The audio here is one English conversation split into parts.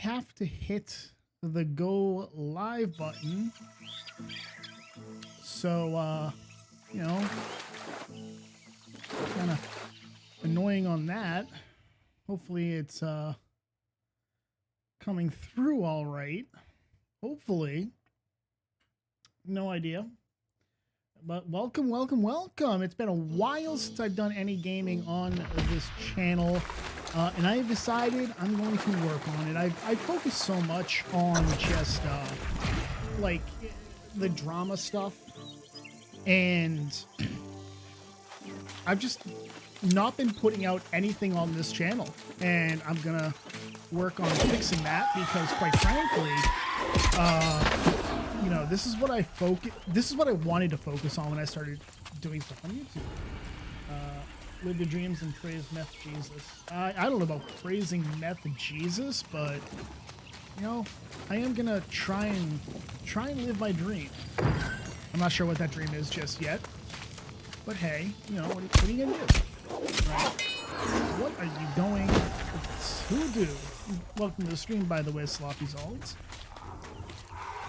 have to hit the go live button. So, you know, kind of annoying on that. Hopefully it's coming through all right. Hopefully. No idea. But welcome, welcome, welcome. It's been a while since I've done any gaming on this channel. And I have decided I'm going to work on it. I focus so much on just like the drama stuff. And I've just not been putting out anything on this channel. And I'm going to work on fixing that because quite frankly, you know, this is what I wanted to focus on when I started doing stuff on YouTube. Live your dreams and praise meth Jesus. I don't know about praising meth Jesus, but you know, I am gonna try and live my dream. I'm not sure what that dream is just yet, but hey, you know, what are you gonna do? Right? What are you going to do? Welcome to the stream, by the way, Sloppy Zalds.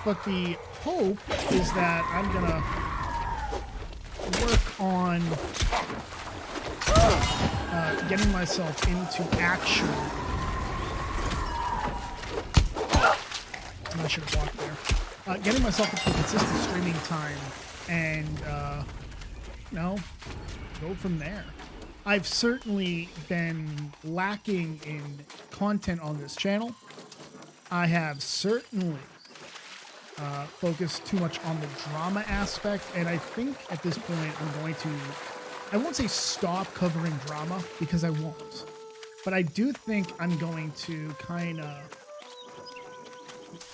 But the hope is that I'm gonna work on getting myself into actual. I should have walked there. Getting myself into consistent streaming time and you know, go from there. I've certainly been lacking in content on this channel. I have certainly focused too much on the drama aspect, and I think at this point I'm going to, I won't say stop covering drama because I won't, but I do think I'm going to kind of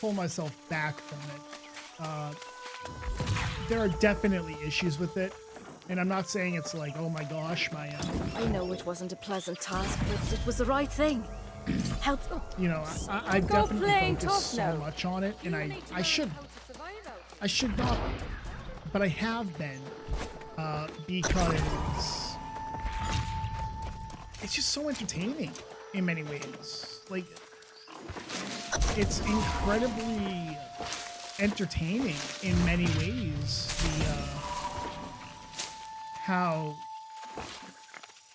pull myself back from it. There are definitely issues with it, and I'm not saying it's like, oh my gosh, my I know it wasn't a pleasant task, but it was the right thing. Help. You know, I definitely focus so much on it, and I should not, but I have been, because it's just so entertaining in many ways. Like, it's incredibly entertaining in many ways. The how,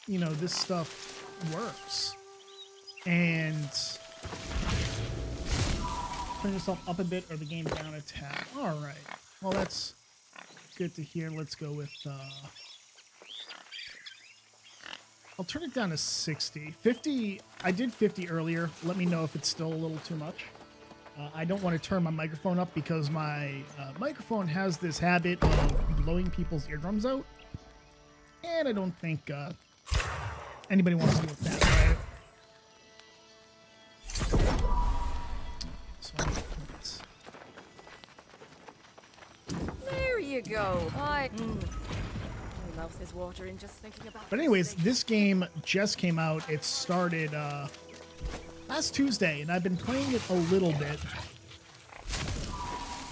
you know, this stuff works. And turn yourself up a bit or the game down a tad. All right. Well, that's good to hear. Let's go with, I'll turn it down to 60. 50, I did 50 earlier. Let me know if it's still a little too much. I don't want to turn my microphone up because my microphone has this habit of blowing people's eardrums out. And I don't think anybody wants to deal with that, right? There you go. My mouth is watering just thinking about. But anyways, this game just came out. It started last Tuesday, and I've been playing it a little bit.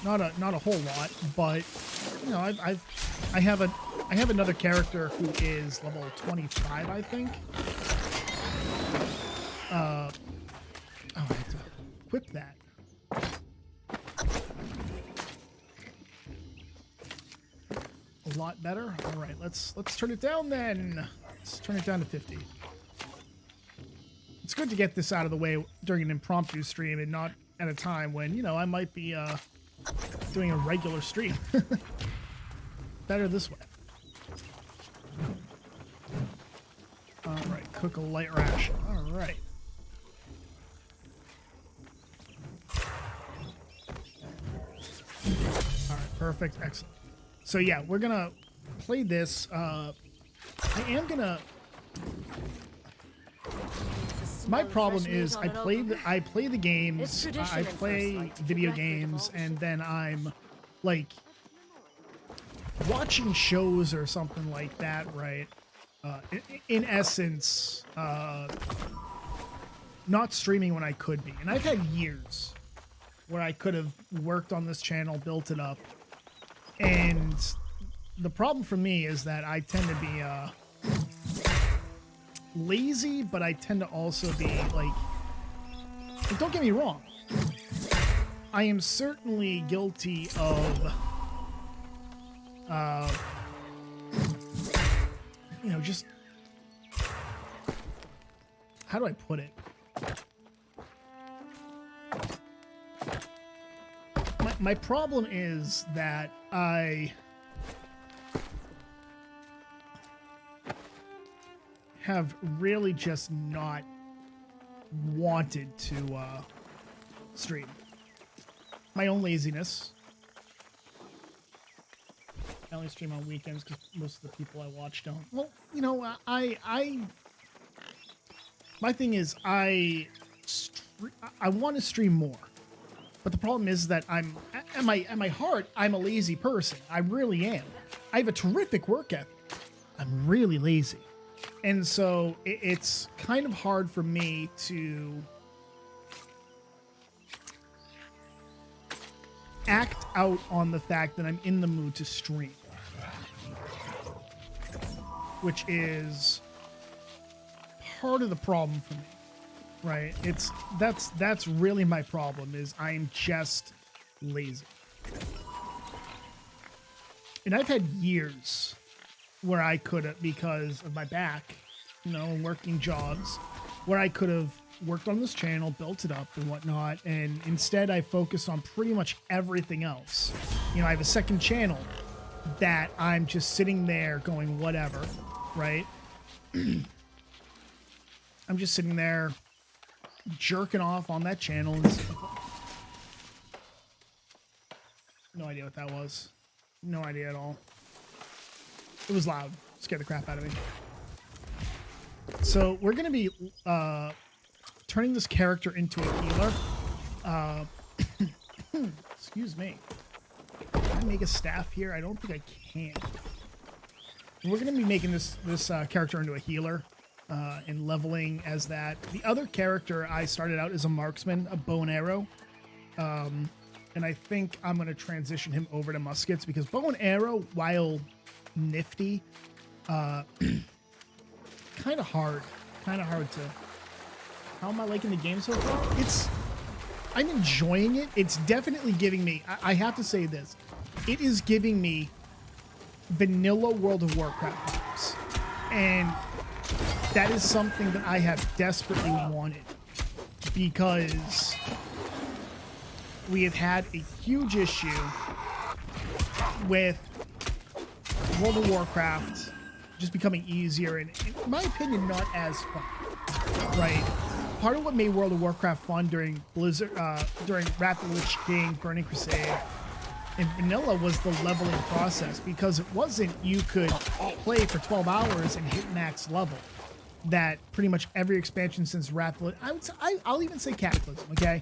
Not a whole lot, but you know, I have another character who is level 25, I think. Oh, I have to equip that. A lot better. All right, let's turn it down then. Let's turn it down to 50. It's good to get this out of the way during an impromptu stream and not at a time when, you know, I might be doing a regular stream. Better this way. All right, cook a light ration. All right. All right, perfect, excellent. So yeah, we're gonna play this. I am gonna. My problem is I play the games. I play video games, and then I'm like watching shows or something like that, right? In essence, not streaming when I could be, and I've had years where I could have worked on this channel, built it up. And the problem for me is that I tend to be lazy, but I tend to also be like And don't get me wrong. I am certainly guilty of, you know, just, how do I put it? My problem is that I have really just not wanted to stream. My own laziness. I only stream on weekends because most of the people I watch don't. Well, you know, my thing is I want to stream more. But the problem is that at my heart, I'm a lazy person. I really am. I have a terrific work ethic. I'm really lazy. And so it's kind of hard for me to act out on the fact that I'm in the mood to stream. Which is part of the problem for me. Right, that's really my problem, is I'm just lazy. And I've had years where I could have, because of my back, you know, working jobs, where I could have worked on this channel, built it up and whatnot, and instead I focused on pretty much everything else. You know, I have a second channel that I'm just sitting there going whatever, right? I'm just sitting there jerking off on that channel and stuff. No idea what that was. No idea at all. It was loud. Scared the crap out of me. So we're gonna be turning this character into a healer. Excuse me. Can I make a staff here? I don't think I can. We're gonna be making this character into a healer. And leveling as that. The other character I started out as a marksman, a bow and arrow. And I think I'm going to transition him over to muskets because bow and arrow, while nifty, kind of hard to... How am I liking the game so far? I'm enjoying it. It's definitely giving me... I have to say this. It is giving me vanilla World of Warcraft vibes. And that is something that I have desperately wanted because we have had a huge issue with World of Warcraft just becoming easier and, in my opinion, not as fun, right? Part of what made World of Warcraft fun during Blizzard, during Wrath of the Lich King, Burning Crusade, and vanilla was the leveling process because it wasn't you could play for 12 hours and hit max level. That pretty much every expansion since Wrath of the I'll even say Cataclysm, okay?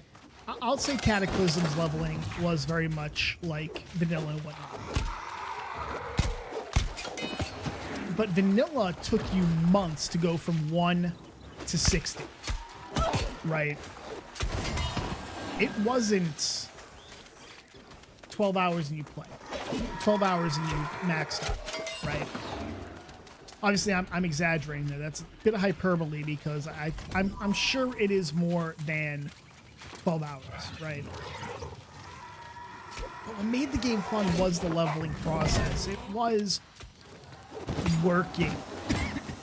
I'll say Cataclysm's leveling was very much like vanilla and whatnot. But vanilla took you months to go from 1 to 60, right? It wasn't 12 hours and you play. 12 hours and you maxed out, right? Obviously, I'm exaggerating there. That's a bit of hyperbole because I'm sure it is more than 12 hours, right? But what made the game fun was the leveling process. It was working,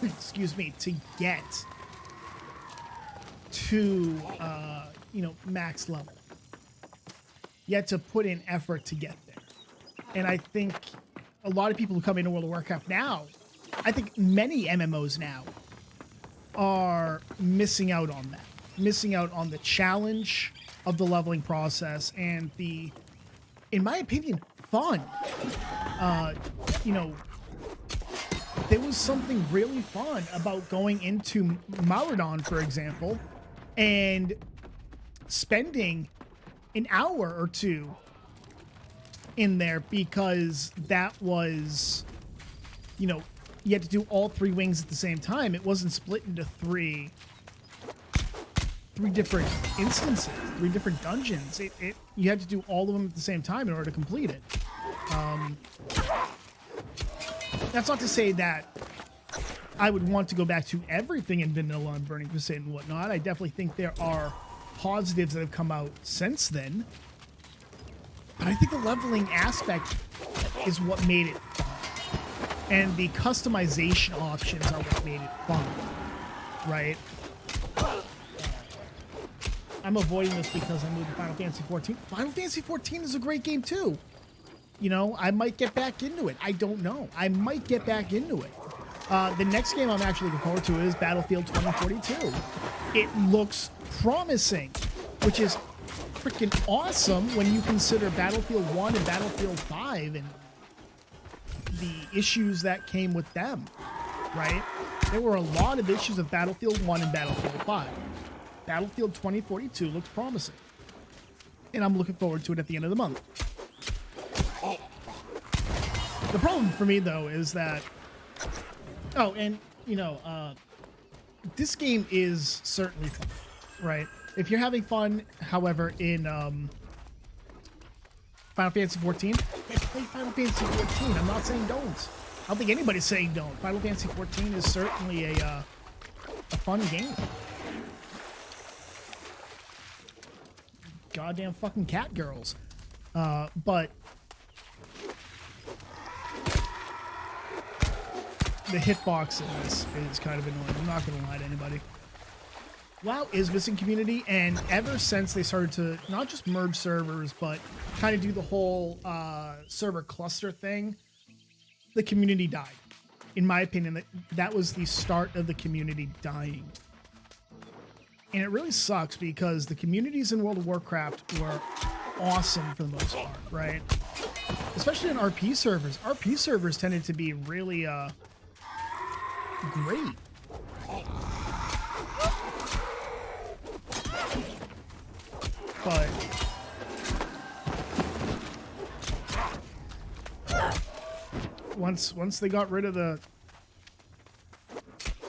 excuse me, to get to, you know, max level. You had to put in effort to get there. And I think a lot of people who come into World of Warcraft now, I think many MMOs now are missing out on that. Missing out on the challenge of the leveling process and the, in my opinion, fun. You know, there was something really fun about going into Mauradon, for example, and spending an hour or two in there because that was, you know, you had to do all 3 wings at the same time. It wasn't split into three different instances, 3 different dungeons. You had to do all of them at the same time in order to complete it. That's not to say that I would want to go back to everything in vanilla and Burning Crusade and whatnot. I definitely think there are positives that have come out since then. But I think the leveling aspect is what made it fun. And the customization options are what made it fun, right? I'm avoiding this because I moved to Final Fantasy 14. Final Fantasy 14 is a great game too. You know, I might get back into it. I don't know. I might get back into it. The next game I'm actually looking forward to is Battlefield 2042. It looks promising, which is freaking awesome when you consider Battlefield 1 and Battlefield 5 and the issues that came with them, right? There were a lot of issues with Battlefield 1 and Battlefield 5. Battlefield 2042 looks promising. And I'm looking forward to it at the end of the month. The problem for me, though, is that... Oh, and, you know, this game is certainly fun, right? If you're having fun, however, in Final Fantasy 14, then play Final Fantasy 14. I'm not saying don't. I don't think anybody's saying don't. Final Fantasy 14 is certainly a fun game. Goddamn fucking cat girls. But the hitbox in this is kind of annoying. I'm not going to lie to anybody. WoW is missing community, and ever since they started to not just merge servers, but kind of do the whole server cluster thing, the community died. In my opinion, that was the start of the community dying. And it really sucks because the communities in World of Warcraft were awesome for the most part, right? Especially in RP servers. RP servers tended to be really great. But once they got rid of the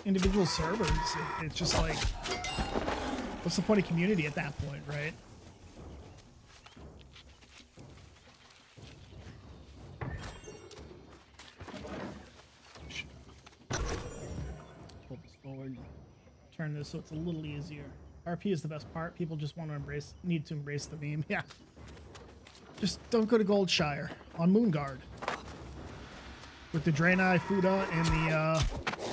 individual servers, it's just like, what's the point of community at that point, right? Pull this forward, turn this so it's a little easier. RP is the best part. People just want to need to embrace the meme. Yeah. Just don't go to Goldshire on Moonguard. With the Draenei, Fuda, and the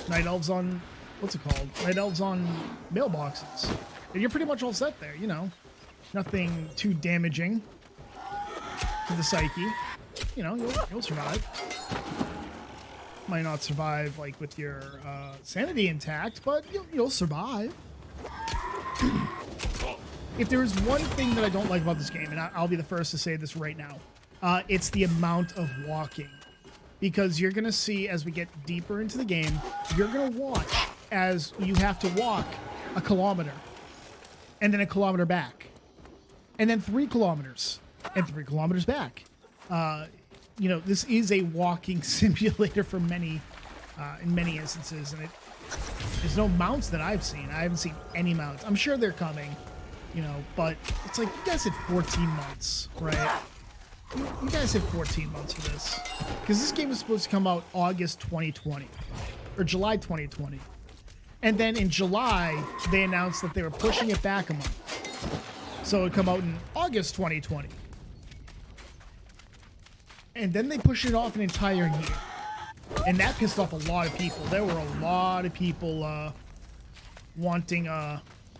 Night Elves on, what's it called? Night Elves on mailboxes. And you're pretty much all set there, you know. Nothing too damaging to the psyche. You know, you'll survive. Might not survive, like, with your sanity intact, but you'll survive. If there's one thing that I don't like about this game, and I'll be the first to say this right now, it's the amount of walking. Because you're going to see, as we get deeper into the game, you're going to watch as you have to walk a kilometer, and then a kilometer back, and then 3 kilometers, and 3 kilometers back. You know, this is a walking simulator for many, in many instances, and there's no mounts that I've seen. I haven't seen any mounts. I'm sure they're coming, you know, but it's like, you guys had 14 months, right? You guys had 14 months for this. Because this game was supposed to come out August 2020. Or July 2020. And then in July, they announced that they were pushing it back a month. So it would come out in August 2020. And then they pushed it off an entire year. And that pissed off a lot of people. There were a lot of people wanting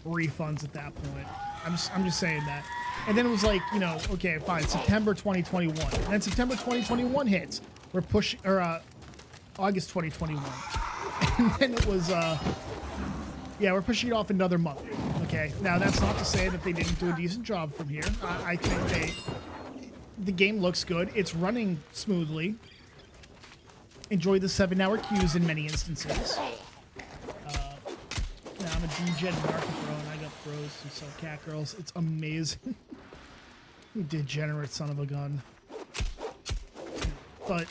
refunds at that point. I'm just saying that. And then it was like, you know, okay, fine, September 2021. And then September 2021 hits. We're pushing, or August 2021. And then it was, yeah, we're pushing it off another month. Okay, now that's not to say that they didn't do a decent job from here. I think the game looks good. It's running smoothly. Enjoy the 7-hour queues in many instances. Now I'm a DJ market bro, and I got bros who sell cat girls. It's amazing. You degenerate son of a gun. But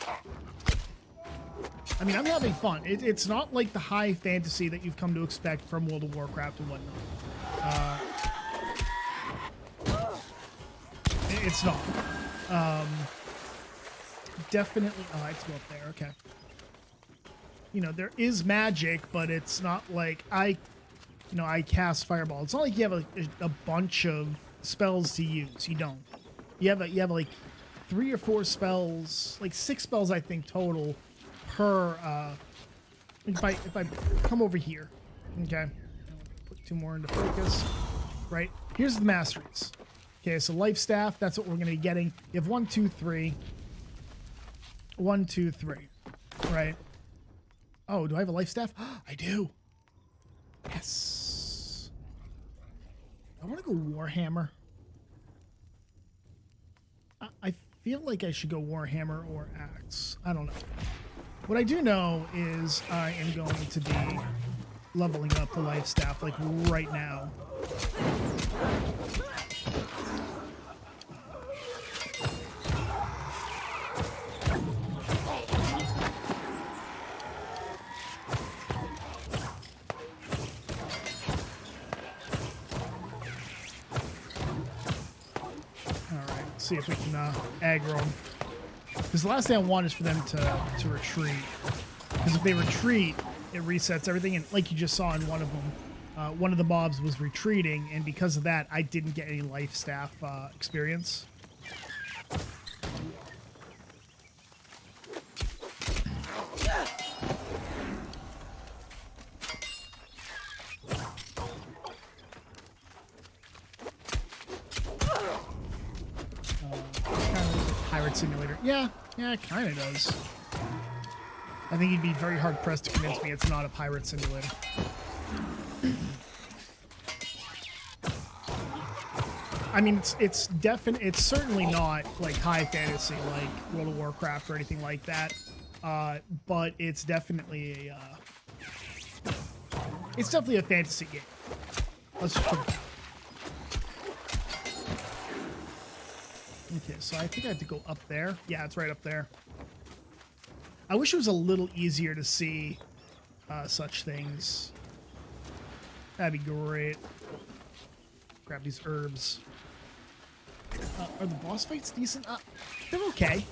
I mean, I'm having fun. It's not like the high fantasy that you've come to expect from World of Warcraft and whatnot. It's not. Definitely. Oh, I have to go up there. Okay. You know, there is magic, but it's not like you know, I cast Fireball. It's not like you have a bunch of spells to use. You don't. You have like 3 or 4 spells, like 6 spells I think total per. If I come over here, okay, put 2 more into focus. Right, here's the masteries. Okay, so life staff. That's what we're gonna be getting. You have 1, 2, 3. 1, 2, 3. Right. Oh, do I have a life staff? I do. Yes. I want to go Warhammer. I feel like I should go Warhammer or Axe. I don't know. What I do know is I am going to be leveling up the life staff like right now. See if we can aggro them. Because the last thing I want is for them to retreat. Because if they retreat, it resets everything. And like you just saw in one of them, one of the mobs was retreating, and because of that, I didn't get any life staff experience. Pirate Simulator. Yeah, it kind of does. I think you'd be very hard pressed to convince me it's not a pirate simulator. I mean, it's certainly not like high fantasy like World of Warcraft or anything like that. But it's definitely a fantasy game. Let's just put it. Okay, so I think I have to go up there. Yeah, it's right up there. I wish it was a little easier to see such things. That'd be great. Grab these herbs. Are the boss fights decent? They're okay.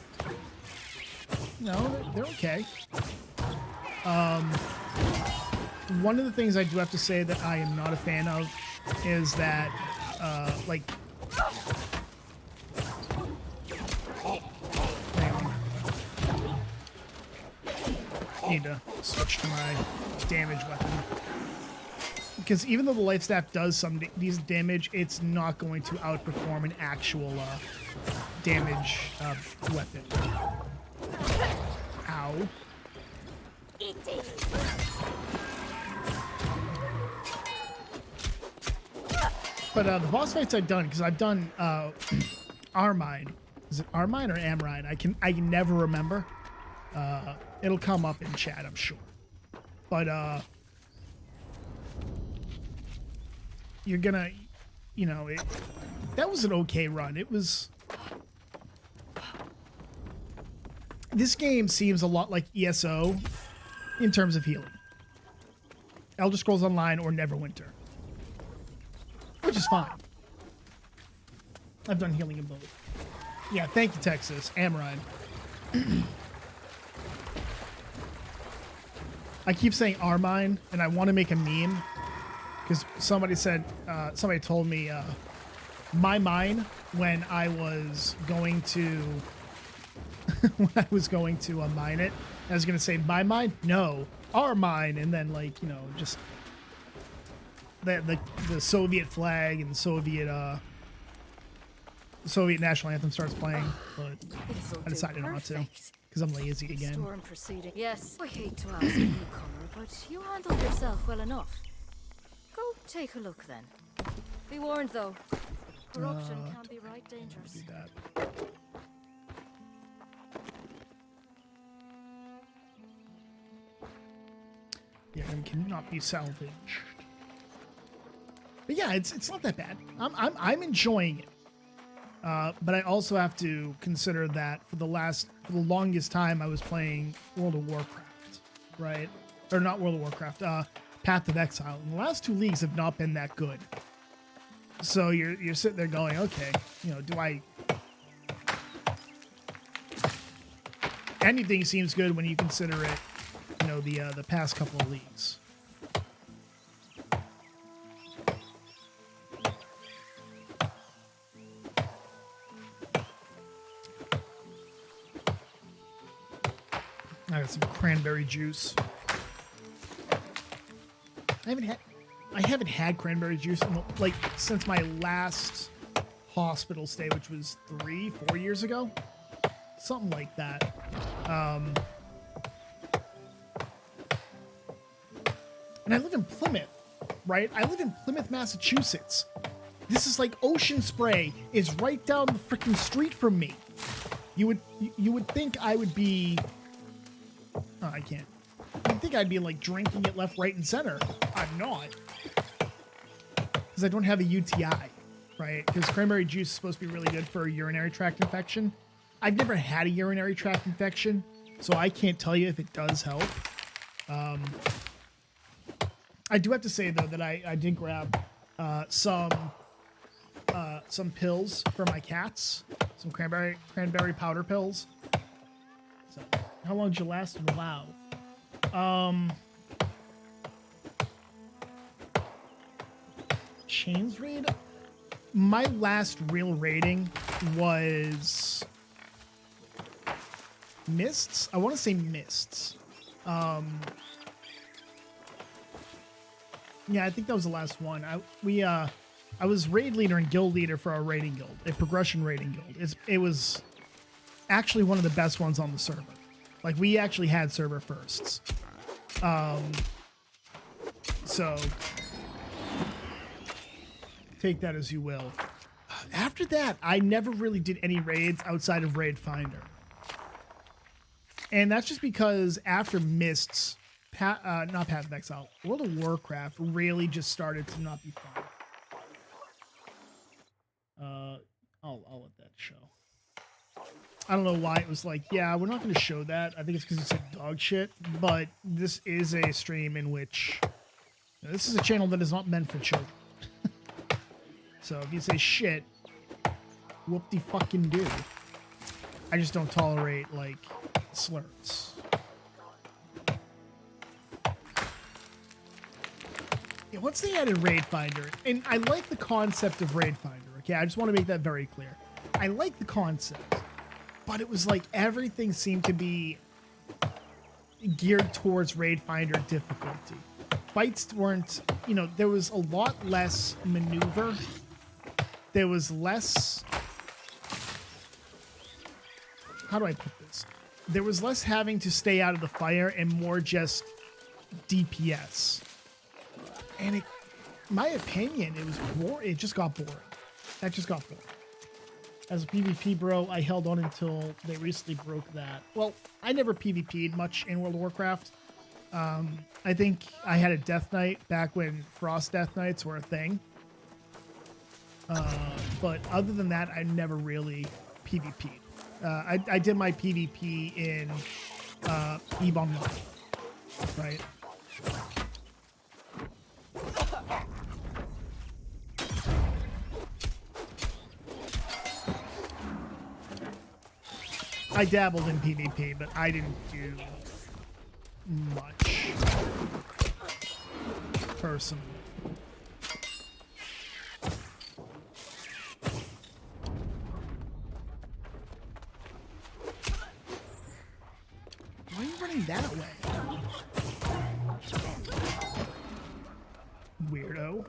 No, they're okay. One of the things I do have to say that I am not a fan of is that, like... Need to switch to my damage weapon, because even though the life staff does some decent damage, it's not going to outperform an actual damage weapon. Ow. But the boss fights I've done, because I've done Armine. Is it Armine or Amrine? I can never remember. It'll come up in chat, I'm sure. But, you're gonna, you know, that was an okay run. It was... This game seems a lot like ESO in terms of healing. Elder Scrolls Online or Neverwinter. Which is fine. I've done healing in both. Yeah, thank you, Texas. Amrine. I keep saying Armine, and I want to make a meme, because somebody told me, my mine when I was going to, mine it, I was going to say, my mine? No, our mine, and then, like, you know, just the Soviet flag and Soviet national anthem starts playing, but I decided not to. Because I'm lazy again. Storm proceeding. Yes, I hate to ask a newcomer, but you handled yourself well enough. Go take a look then. Be warned though, corruption can be right dangerous. Do that. Yeah, and cannot be salvaged. But yeah, it's not that bad. I'm enjoying it. But I also have to consider that for the longest time I was playing World of Warcraft, right? Or not World of Warcraft, Path of Exile. And the last 2 leagues have not been that good. So you're sitting there going, okay, you know, do I... Anything seems good when you consider it, you know, the past couple of leagues. I got some cranberry juice. I haven't had cranberry juice in like since my last hospital stay, which was 4 years ago, something like that. And I live in Plymouth, right? I live in Plymouth, Massachusetts. This is like Ocean Spray is right down the freaking street from me. You would think I would be. Oh, I can't. You'd think I'd be like drinking it left, right, and center. I'm not, because I don't have a UTI, right? Because cranberry juice is supposed to be really good for a urinary tract infection. I've never had a urinary tract infection, so I can't tell you if it does help. I do have to say though that I did grab some pills for my cats, some cranberry powder pills. So, how long did you last? Wow. Chains raid? My last real raiding was Mists. I want to say Mists. Yeah, I think that was the last one. I was raid leader and guild leader for our raiding guild, a progression raiding guild. It was actually one of the best ones on the server. Like, we actually had server firsts. So take that as you will. After that, I never really did any raids outside of Raid Finder. And that's just because after Mists, not Path of Exile, World of Warcraft really just started to not be fun. I'll let that show. I don't know why it was like, yeah, we're not going to show that. I think it's because it's like dog shit. But this is a stream in which this is a channel that is not meant for children. So if you say shit, whoop-de-fucking-do. I just don't tolerate like slurs. Yeah, once they added Raid Finder, and I like the concept of Raid Finder, okay? I just want to make that very clear. I like the concept, but it was like everything seemed to be geared towards Raid Finder difficulty. Fights weren't, there was a lot less maneuver. There was less... How do I put this? There was less having to stay out of the fire and more just DPS. And in my opinion, it just got boring. That just got boring. As a PvP bro, I held on until they recently broke that. Well, I never PvP'd much in World of Warcraft. I think I had a Death Knight back when Frost Death Knights were a thing. But other than that, I never really PvP'd. I did my PvP in EVE Online, right? I dabbled in PvP, but I didn't do much personally. Why are you running that way? Weirdo.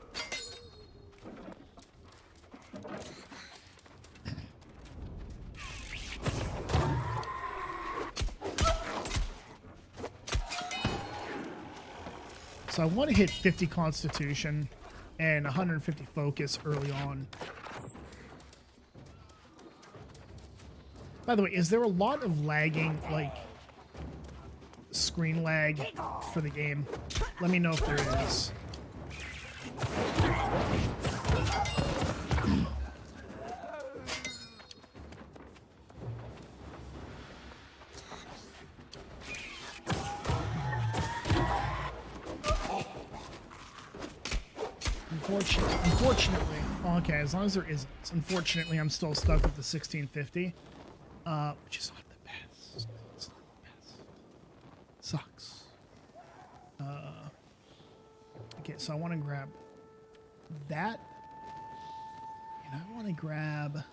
So I want to hit 50 Constitution and 150 Focus early on. By the way, is there a lot of lagging, like screen lag for the game? Let me know if there is. Unfortunately, okay, as long as there isn't. Unfortunately, I'm still stuck with the 1650, which is not the best. It's not the best. Sucks. Okay, so I want to grab that, and I want to grab...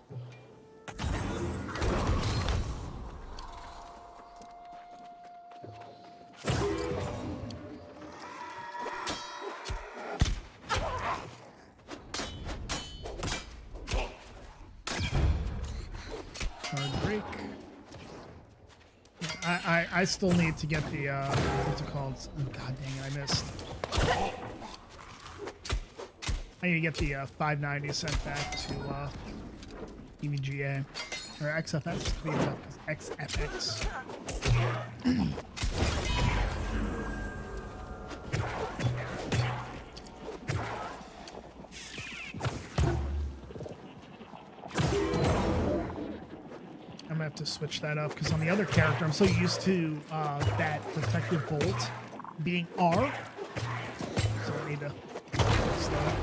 Hard break. I still need to get the what's it called? Oh, God dang it, I missed. I need to get the 590 sent back to EVGA or XFX. XFX. I'm gonna have to switch that up because on the other character, I'm so used to that protective bolt being R. So I need to fix that.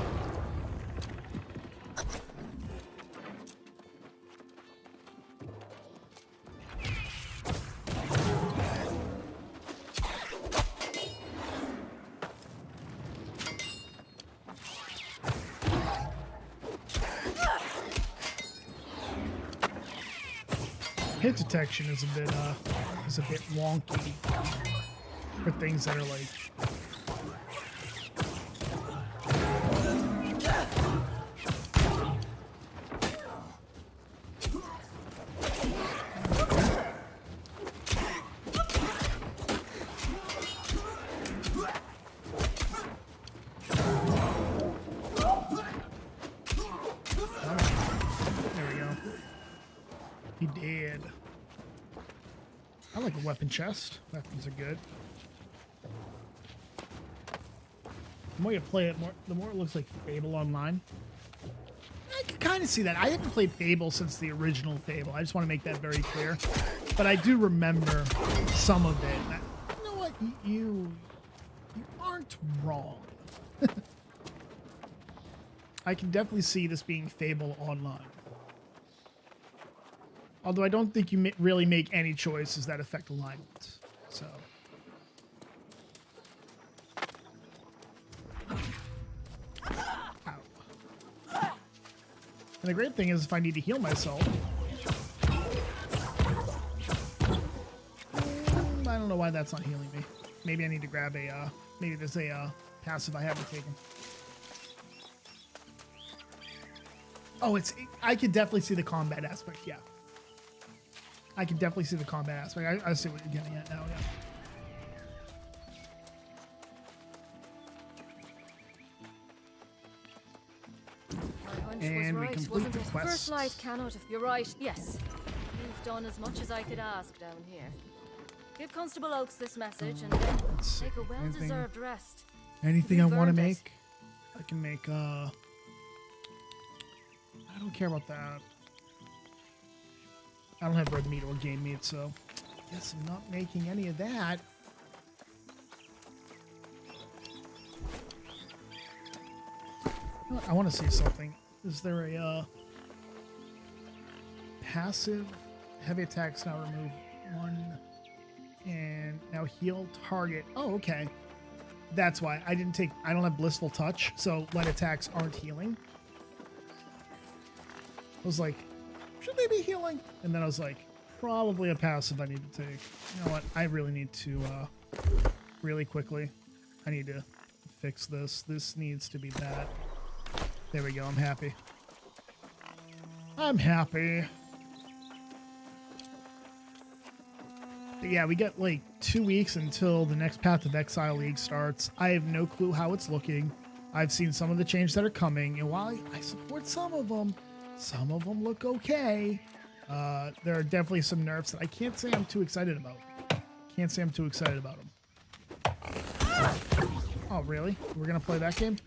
Hit detection is a bit wonky for things that are like there we go. He did. I like a weapon chest. Weapons are good. The more you play it, the more it looks like Fable Online. I can kind of see that. I haven't played Fable since the original Fable. I just want to make that very clear. But I do remember some of it. You know what? You aren't wrong. I can definitely see this being Fable Online. Although I don't think you really make any choices that affect alignment. So. Ow. And the great thing is if I need to heal myself. I don't know why that's not healing me. Maybe I need to grab a, maybe there's a passive I haven't taken. Oh, I could definitely see the combat aspect, yeah. I can definitely see the combat aspect. I see what you're getting at now, yeah. And we complete the quest. First light cannot. You're right. Yes, you've done as much as I could ask down here. Give Constable Oakes this message and then take a well-deserved rest. Anything I want to make, I can make. I don't care about that. I don't have red meat or game meat, so I guess I'm not making any of that. I want to see something. Is there a passive heavy attacks now remove 1 and now heal target? Oh, okay. That's why I don't have blissful touch, so light attacks aren't healing. I was like, should they be healing? And then I was like, probably a passive I need to take. You know what? I really need to, really quickly, I need to fix this. This needs to be that. There we go. I'm happy. I'm happy. But yeah, we got like 2 weeks until the next Path of Exile League starts. I have no clue how it's looking. I've seen some of the changes that are coming, and while I support some of them look okay. There are definitely some nerfs that I can't say I'm too excited about. Can't say I'm too excited about them. Oh, really? We're gonna play that game?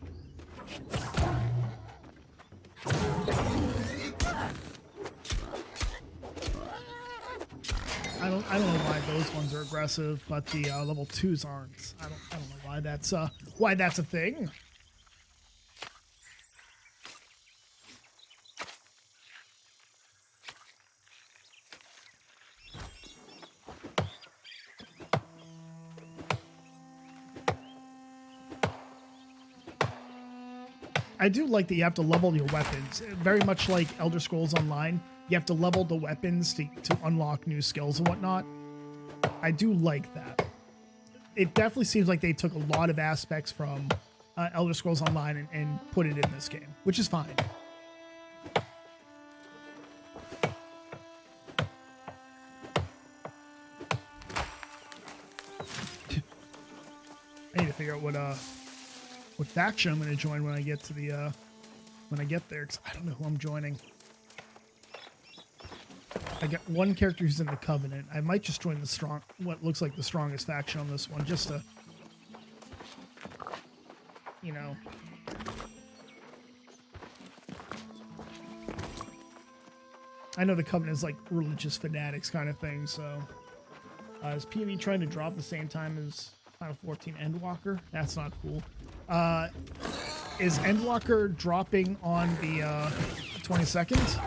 I don't know why those ones are aggressive, but the level 2s aren't. I don't know why that's a thing. I do like that you have to level your weapons. Very much like Elder Scrolls Online, you have to level the weapons to unlock new skills and whatnot. I do like that. It definitely seems like they took a lot of aspects from Elder Scrolls Online and put it in this game, which is fine. figure out what faction I'm gonna join when I get to the when I get there, because I don't know who I'm joining. I got one character who's in the Covenant. I might just join the what looks like the strongest faction on this one, just to, you know. I know the Covenant is like religious fanatics kind of thing, so. Is PvE trying to drop the same time as Final 14 Endwalker? That's not cool. Is Endwalker dropping on the 22nd?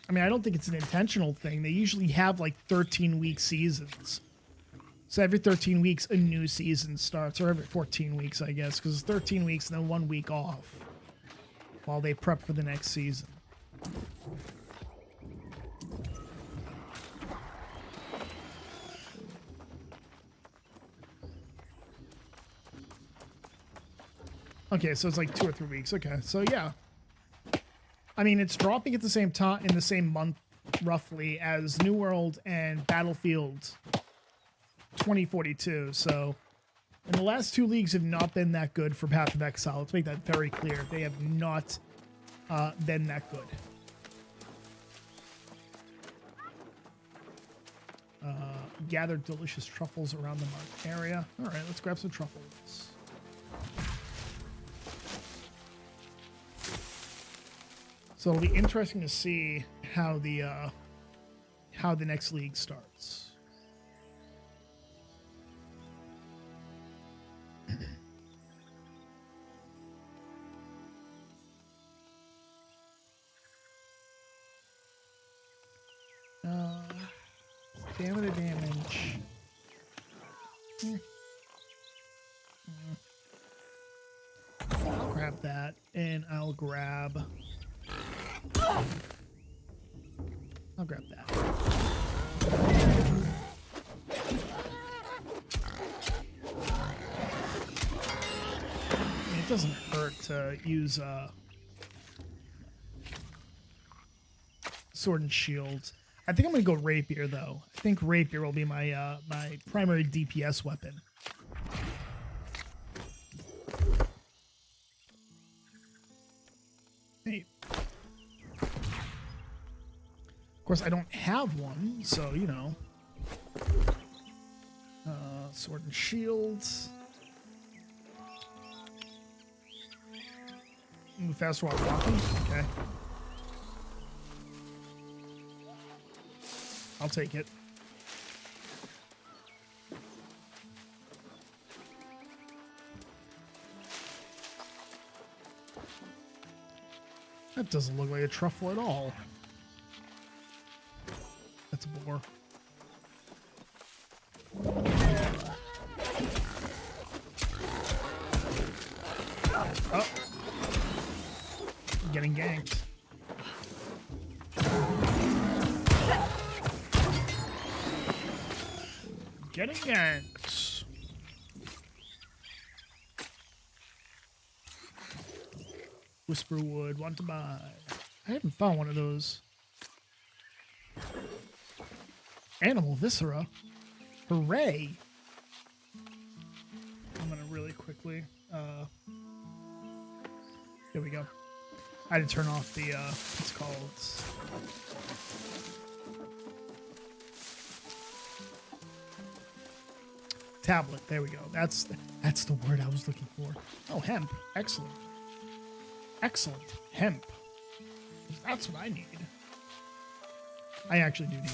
I mean, I don't think it's an intentional thing. They usually have like 13-week seasons. So every 13 weeks, a new season starts, or every 14 weeks, I guess, because it's 13 weeks and then 1 week off while they prep for the next season. Okay, so it's like 2 or 3 weeks. Okay, so yeah. I mean, it's dropping at the same time, in the same month, roughly, as New World and Battlefield 2042. So, and the last 2 leagues have not been that good for Path of Exile. Let's make that very clear. They have not been that good. Gather delicious truffles around the marked area. All right, let's grab some truffles. So it'll be interesting to see how the next league starts. Damage. I'll grab that, and I'll grab that. I mean, it doesn't hurt to use sword and shield. I think I'm gonna go rapier though. I think rapier will be my my primary DPS weapon. Hey. Of course, I don't have one, so you know. Sword and shields. Move fast while walking. Okay. I'll take it. That doesn't look like a truffle at all. That's a boar. Oh. Getting ganked. Getting ganked. Whisperwood, want to buy. I haven't found one of those. Animal viscera. Hooray. I'm gonna really quickly, there we go. I had to turn off the, what's it called? Tablet. There we go. That's the word I was looking for. Oh, hemp. Excellent. Excellent. Hemp. That's what I need. I actually do need it.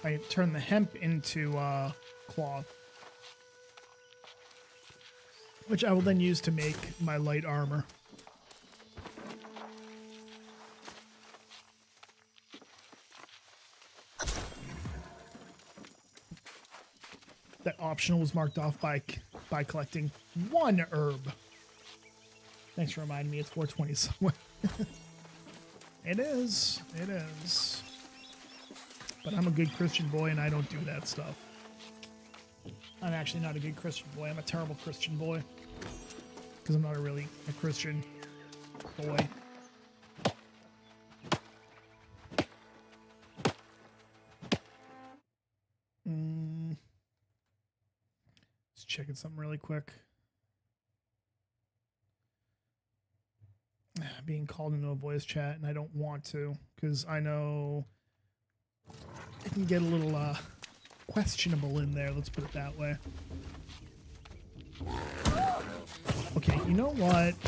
I turn the hemp into cloth, which I will then use to make my light armor. That optional was marked off by collecting 1 herb. Thanks for reminding me it's 420 somewhere. It is. It is. But I'm a good Christian boy and I don't do that stuff. I'm actually not a good Christian boy. I'm a terrible Christian boy. Because I'm not really a Christian boy. Just checking something really quick. Being called into a voice chat, and I don't want to, because I know it can get a little questionable in there, let's put it that way. Okay, you know what,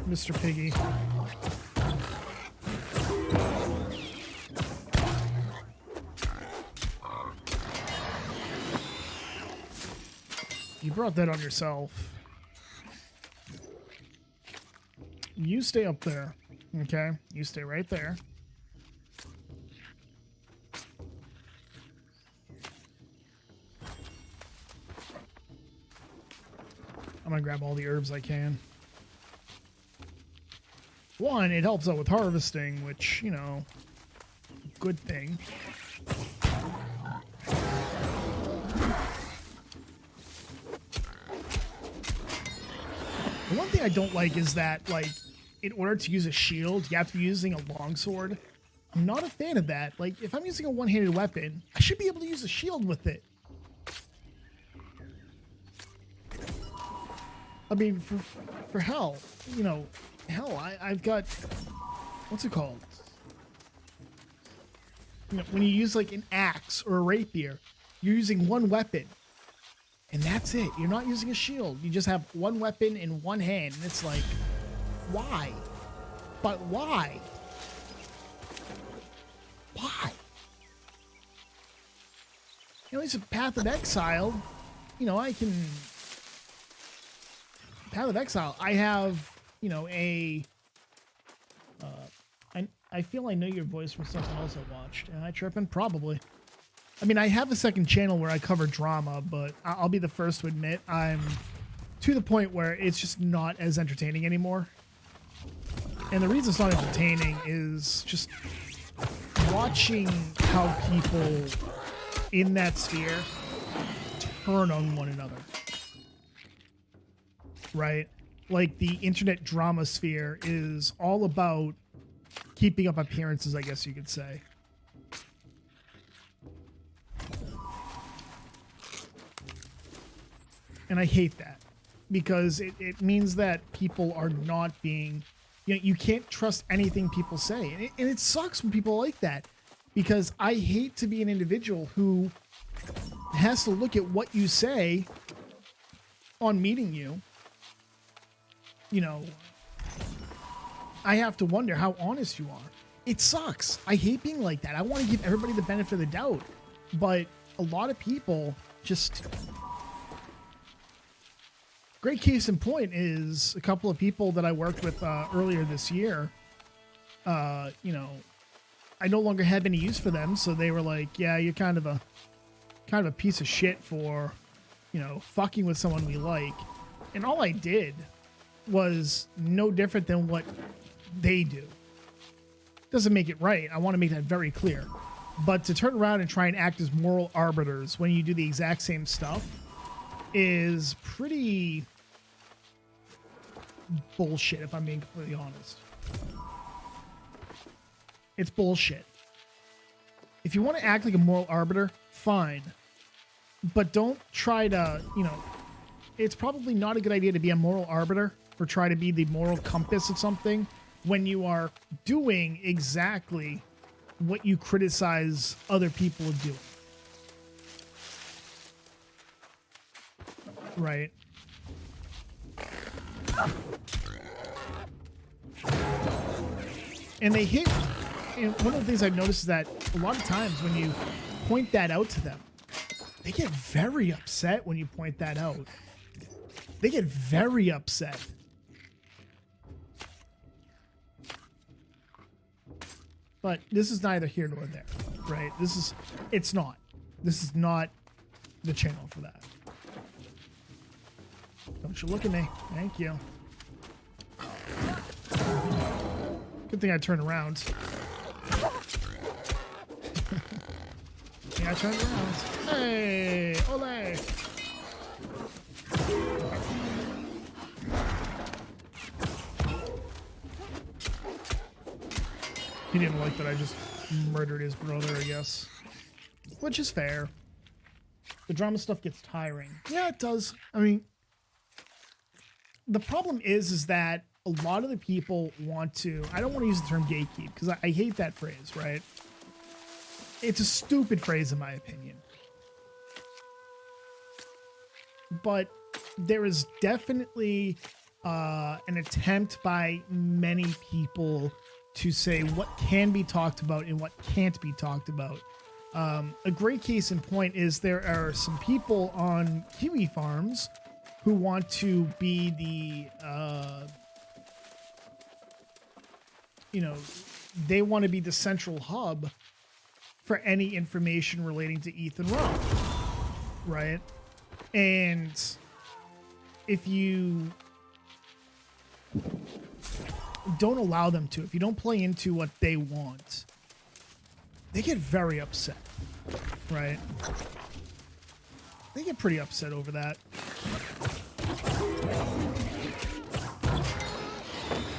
Mr. Piggy? You brought that on yourself. You stay up there, okay? You stay right there. I'm gonna grab all the herbs I can. One, it helps out with harvesting, which, you know, good thing. The one thing I don't like is that, like, in order to use a shield, you have to be using a longsword. I'm not a fan of that. Like, if I'm using a one-handed weapon, I should be able to use a shield with it. I mean, for hell, you know, hell, I've got, what's it called? You know, when you use, like, an axe or a rapier, you're using one weapon. And that's it. You're not using a shield. You just have one weapon in one hand. And it's like, why? But why? Why? You know, it's a Path of Exile. You know, I can... Path of Exile, I have, you know, a... I feel I know your voice from something else I watched. Am I tripping? Probably. I mean, I have a second channel where I cover drama, but I'll be the first to admit I'm to the point where it's just not as entertaining anymore. And the reason it's not entertaining is just watching how people in that sphere turn on one another. Right? Like, the internet drama sphere is all about keeping up appearances, I guess you could say. And I hate that, because it means that people are not being, you know, you can't trust anything people say. And it sucks when people are like that, because I hate to be an individual who has to look at what you say on meeting you. You know, I have to wonder how honest you are. It sucks. I hate being like that. I want to give everybody the benefit of the doubt, but a lot of people just... Great case in point is a couple of people that I worked with earlier this year. You know, I no longer have any use for them, so they were like, "Yeah, you're kind of a piece of shit for, you know, fucking with someone we like." And all I did was no different than what they do. Doesn't make it right. I want to make that very clear. But to turn around and try and act as moral arbiters when you do the exact same stuff is pretty bullshit, if I'm being completely honest. It's bullshit. If you want to act like a moral arbiter, fine. But don't try to, you know, it's probably not a good idea to be a moral arbiter or try to be the moral compass of something when you are doing exactly what you criticize other people doing. Right. And they hit, and one of the things I've noticed is that a lot of times when you point that out to them, they get very upset when you point that out. They get very upset. But this is neither here nor there, right? It's not. This is not the channel for that. Don't you look at me. Thank you. Good thing I turned around. Yeah, I turned around. Hey, ole! He didn't like that I just murdered his brother, I guess. Which is fair. The drama stuff gets tiring. Yeah, it does. I mean, the problem is that a lot of the people want to, I don't want to use the term gatekeep because I hate that phrase, right? It's a stupid phrase in my opinion. But there is definitely an attempt by many people to say what can be talked about and what can't be talked about. A great case in point is there are some people on kiwi farms who want to be the, they want to be the central hub for any information relating to Ethan Ralph, right? And if you don't allow them to, if you don't play into what they want, they get very upset, right? They get pretty upset over that.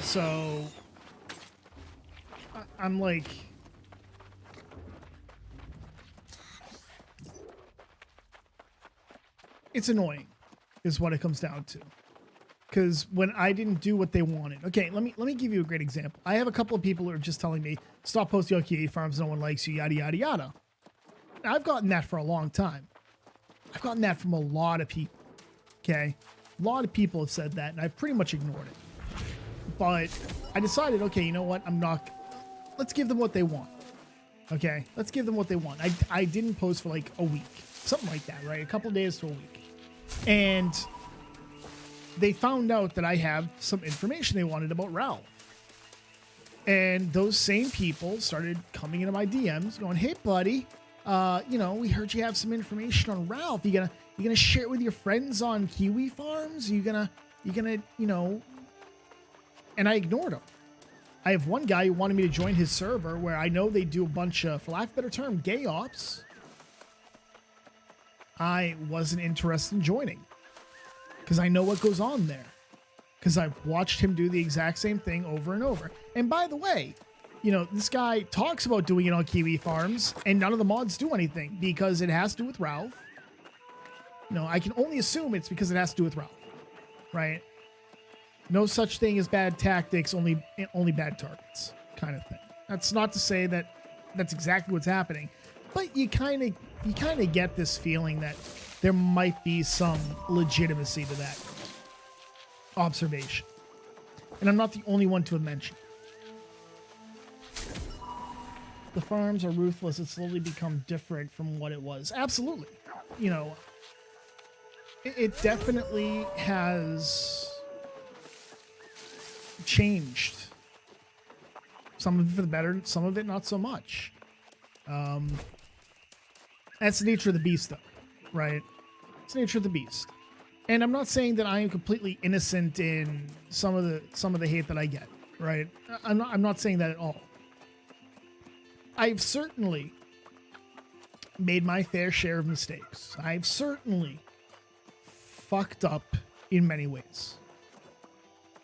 So I'm like, it's annoying is what it comes down to. Because when I didn't do what they wanted, okay, let me give you a great example. I have a couple of people who are just telling me, stop posting on kiwi farms, no one likes you, yada, yada, yada. And I've gotten that for a long time. I've gotten that from a lot of people, okay? A lot of people have said that, and I've pretty much ignored it. But I decided, okay, you know what? Let's give them what they want, okay? Let's give them what they want. I didn't post for like a week, something like that, right? A couple days to a week. And they found out that I have some information they wanted about Ralph. And those same people started coming into my DMs going, hey, buddy, we heard you have some information on Ralph. You gonna share it with your friends on kiwi farms? You gonna, and I ignored them. I have one guy who wanted me to join his server where I know they do a bunch of, for lack of a better term, gay ops. I wasn't interested in joining because I know what goes on there, because I've watched him do the exact same thing over and over. And by the way, this guy talks about doing it on kiwi farms and none of the mods do anything because it has to do with Ralph. I can only assume it's because it has to do with Ralph, right? No such thing as bad tactics, only bad targets kind of thing. That's not to say that that's exactly what's happening, but you kind of get this feeling that there might be some legitimacy to that observation. And I'm not the only one to have mentioned. The farms are ruthless. It's slowly become different from what it was. Absolutely. It definitely has changed. Some of it for the better, some of it not so much. That's the nature of the beast, though, right? It's the nature of the beast. And I'm not saying that I am completely innocent in some of the hate that I get, right? I'm not saying that at all. I've certainly made my fair share of mistakes. I've certainly fucked up in many ways,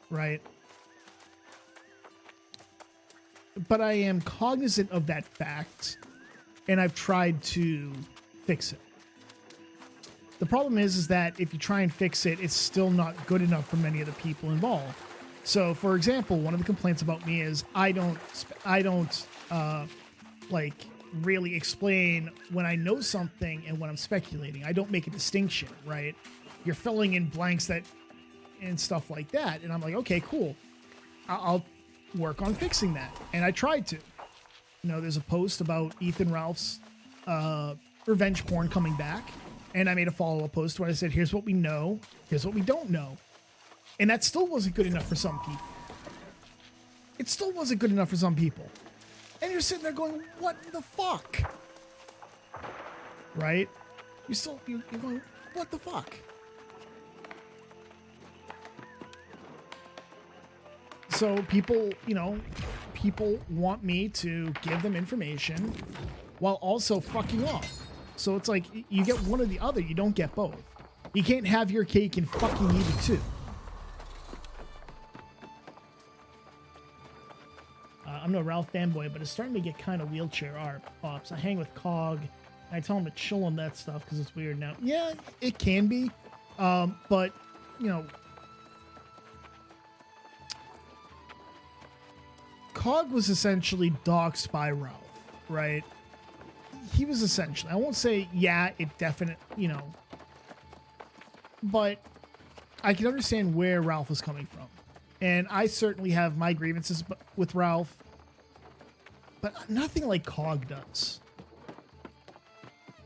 right? But I am cognizant of that fact, and I've tried to fix it. The problem is that if you try and fix it, it's still not good enough for many of the people involved. So, for example, one of the complaints about me is I don't really explain when I know something and when I'm speculating. I don't make a distinction, right? You're filling in blanks and stuff like that, and I'm like, okay, cool. I'll work on fixing that, and I tried to. There's a post about Ethan Ralph's revenge porn coming back, and I made a follow-up post where I said, here's what we know, here's what we don't know. And that still wasn't good enough for some people. It still wasn't good enough for some people. And you're sitting there going, what the fuck? Right? You're going, what the fuck? So people people want me to give them information while also fucking off. So it's like you get one or the other. You don't get both. You can't have your cake and fucking eat it too. I'm no Ralph fanboy, but it's starting to get kind of wheelchair ops. I hang with Cog. And I tell him to chill on that stuff because it's weird now. Yeah, it can be. But, you know, Cog was essentially doxed by Ralph, right? He was essentially, I won't say, yeah, it definitely, you know, but I can understand where Ralph was coming from. And I certainly have my grievances with Ralph, but nothing like Cog does.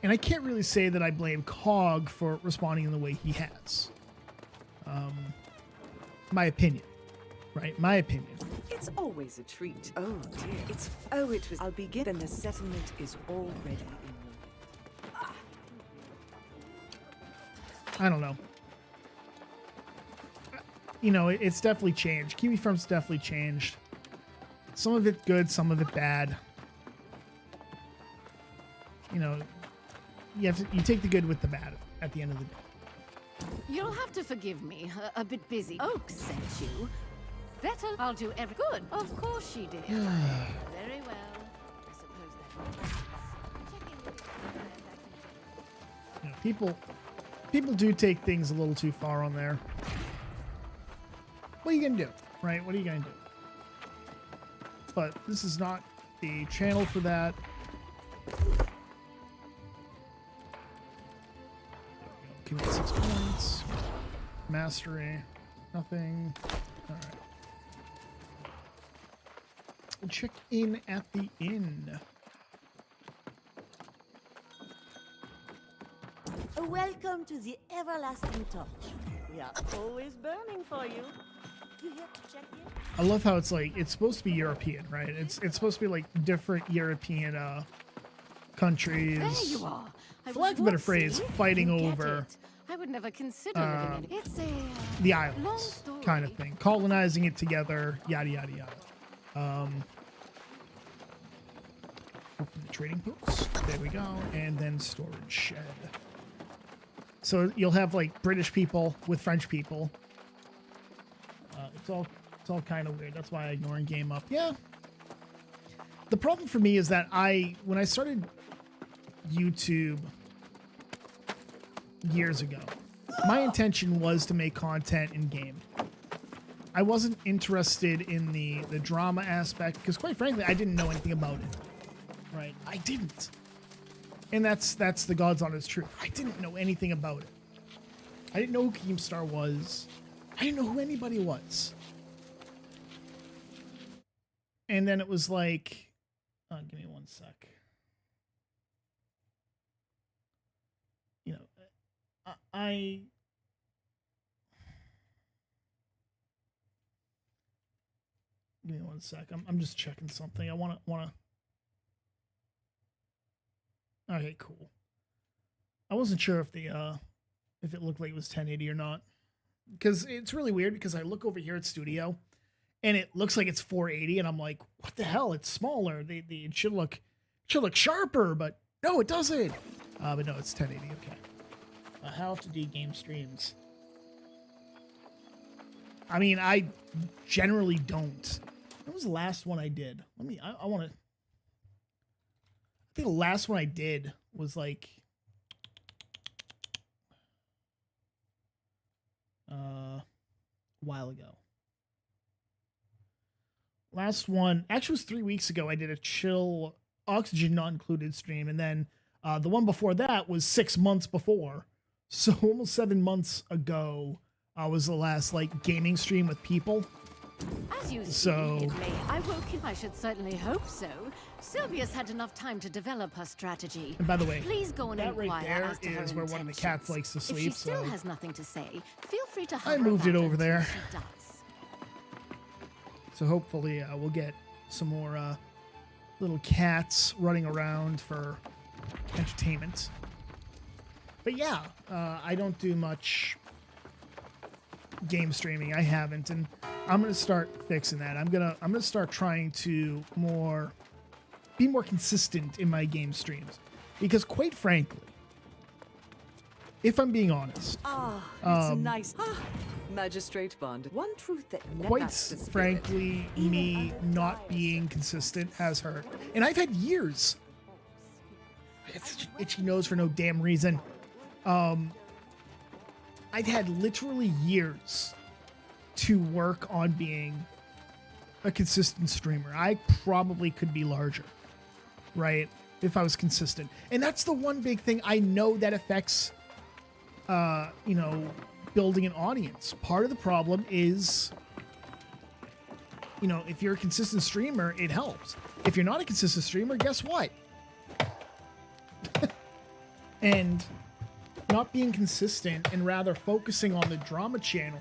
And I can't really say that I blame Cog for responding in the way he has. My opinion, right? My opinion. It's always a treat. Oh dear. It was. I'll begin, and the settlement is already in the. I don't know. You know, it's definitely changed. Kiwi Farm's definitely changed. Some of it good, some of it bad. You know, you take the good with the bad at the end of the day. You'll have to forgive me. A bit busy. Oak sent you. Better. I'll do every good. Of course she did. Very well. I suppose that. Checking with You know, people do take things a little too far on there. What are you gonna do, right? What are you gonna do? But this is not the channel for that. Give me 6 points. Mastery. Nothing. Alright. We'll check in at the inn. Welcome to the everlasting torch. We are always burning for you. You here to check in? I love how it's like, it's supposed to be European, right? It's supposed to be like different European countries. There you are. For lack of a better phrase, fighting over I would never consider living in it. It's a the long islands story. kind of thing. Colonizing it together, yada, yada, yada. Open the trading post. There we go. And then storage shed. So you'll have like British people with French people. It's all kind of weird. That's why I ignore game up. Yeah. The problem for me is that when I started YouTube years ago, my intention was to make content in game. I wasn't interested in the drama aspect because, quite frankly, I didn't know anything about it. Right? I didn't. And that's the God's honest truth. I didn't know anything about it. I didn't know who Keemstar was. I didn't know who anybody was. And then it was like, give me one sec. You know, I give me one sec. I'm just checking something. I wanna. Okay, cool. I wasn't sure if if it looked like it was 1080 or not, because it's really weird. Because I look over here at Studio, and it looks like it's 480, and I'm like, what the hell? It's smaller. It should look sharper, but no, it doesn't. But no, it's 1080. Okay. How to do game streams? I mean, I generally don't. What was the last one I did? I want to. I think the last one I did was like a while ago. Last one actually was 3 weeks ago. I did a chill oxygen not included stream, and then the one before that was 6 months before. So almost 7 months ago was the last like gaming stream with people. As you So- see, it may. I should certainly hope so. Sylvia's had enough time to develop her strategy. And by the way, Please go and that inquire right there as to her is where one of the intentions. cats likes to If she sleep. still So has nothing to say, feel free to I hover moved it about over until there. she does. So hopefully we'll get some more little cats running around for entertainment. But yeah, I don't do much game streaming. I haven't. And I'm gonna start fixing that. I'm gonna start trying to be more consistent in my game streams, because quite frankly, if I'm being honest, It's nice. Magistrate Bond. One truth that never quite lacks the spirit. frankly, me not being consistent has hurt. And I've had years. I got such an itchy nose for no damn reason. I've had literally years to work on being a consistent streamer. I probably could be larger, right? If I was consistent. And that's the one big thing I know that affects, building an audience. Part of the problem is, if you're a consistent streamer, it helps. If you're not a consistent streamer, guess what? And not being consistent and rather focusing on the drama channel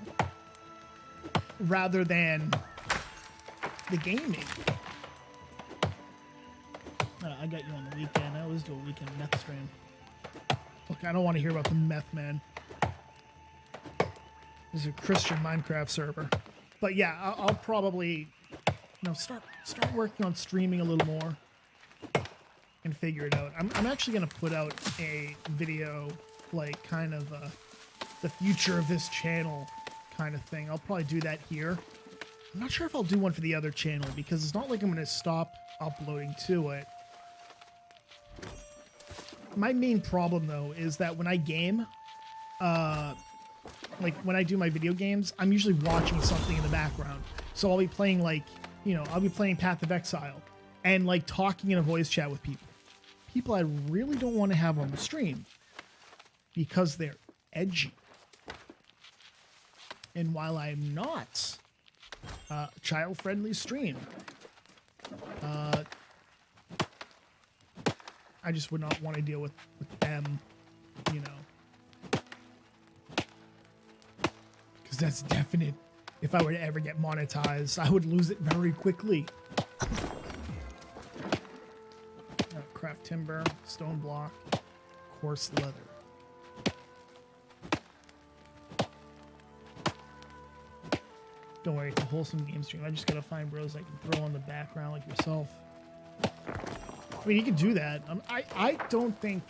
rather than the gaming. I got you on the weekend. I always do a weekend meth stream. Look, I don't want to hear about the meth, man. This is a Christian Minecraft server. But yeah, I'll probably, start working on streaming a little more and figure it out. I'm actually going to put out a video, like kind of the future of this channel kind of thing. I'll probably do that here. I'm not sure if I'll do one for the other channel, because it's not like I'm going to stop uploading to it. My main problem, though, is that when I game, like when I do my video games, I'm usually watching something in the background. So I'll be playing I'll be playing Path of Exile and like talking in a voice chat with people. People I really don't want to have on the stream because they're edgy. And while I'm not a child-friendly stream, I just would not want to deal with them, because that's definite. If I were to ever get monetized, I would lose it very quickly. Craft timber, stone block, coarse leather. Don't worry, it's a wholesome game stream. I just gotta find bros I can throw on the background like yourself. I mean, you can do that. I don't think...